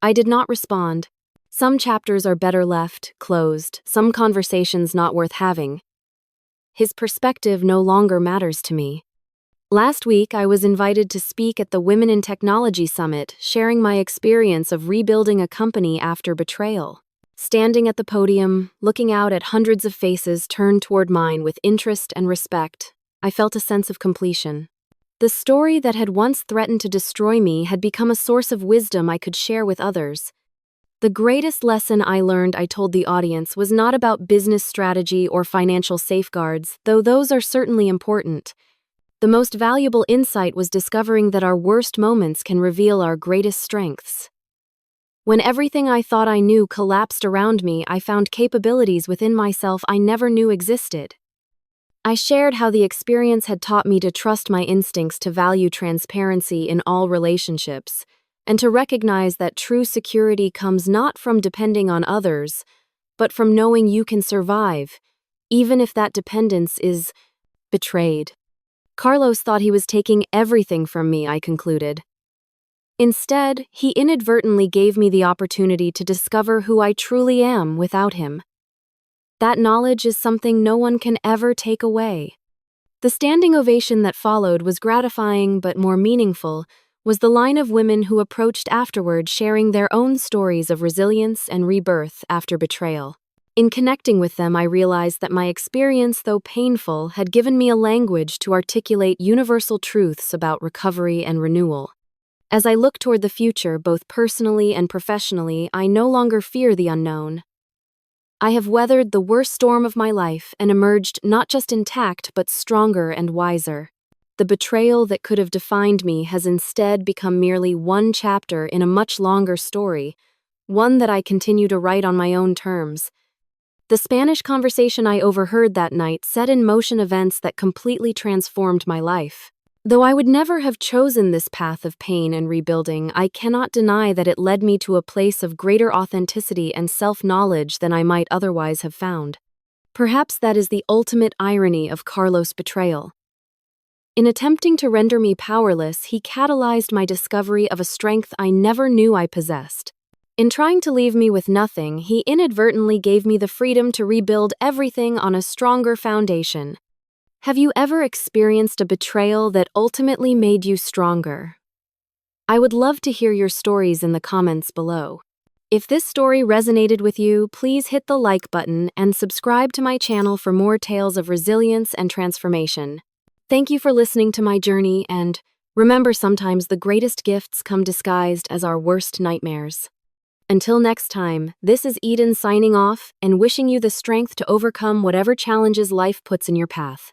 I did not respond. Some chapters are better left closed, some conversations not worth having. His perspective no longer matters to me. Last week, I was invited to speak at the Women in Technology Summit, sharing my experience of rebuilding a company after betrayal. Standing at the podium, looking out at hundreds of faces turned toward mine with interest and respect, I felt a sense of completion. The story that had once threatened to destroy me had become a source of wisdom I could share with others. The greatest lesson I learned, I told the audience, was not about business strategy or financial safeguards, though those are certainly important. The most valuable insight was discovering that our worst moments can reveal our greatest strengths. When everything I thought I knew collapsed around me, I found capabilities within myself I never knew existed. I shared how the experience had taught me to trust my instincts, to value transparency in all relationships, and to recognize that true security comes not from depending on others, but from knowing you can survive, even if that dependence is betrayed. Carlos thought he was taking everything from me, I concluded. Instead, he inadvertently gave me the opportunity to discover who I truly am without him. That knowledge is something no one can ever take away. The standing ovation that followed was gratifying but more meaningful, was the line of women who approached afterward, sharing their own stories of resilience and rebirth after betrayal. In connecting with them, I realized that my experience, though painful, had given me a language to articulate universal truths about recovery and renewal. As I look toward the future, both personally and professionally, I no longer fear the unknown. I have weathered the worst storm of my life and emerged not just intact but stronger and wiser. The betrayal that could have defined me has instead become merely one chapter in a much longer story, one that I continue to write on my own terms. The Spanish conversation I overheard that night set in motion events that completely transformed my life. Though I would never have chosen this path of pain and rebuilding, I cannot deny that it led me to a place of greater authenticity and self-knowledge than I might otherwise have found. Perhaps that is the ultimate irony of Carlos' betrayal. In attempting to render me powerless, he catalyzed my discovery of a strength I never knew I possessed. In trying to leave me with nothing, he inadvertently gave me the freedom to rebuild everything on a stronger foundation. Have you ever experienced a betrayal that ultimately made you stronger? I would love to hear your stories in the comments below. If this story resonated with you, please hit the like button and subscribe to my channel for more tales of resilience and transformation. Thank you for listening to my journey, and remember, sometimes the greatest gifts come disguised as our worst nightmares. Until next time, this is Eden signing off and wishing you the strength to overcome whatever challenges life puts in your path.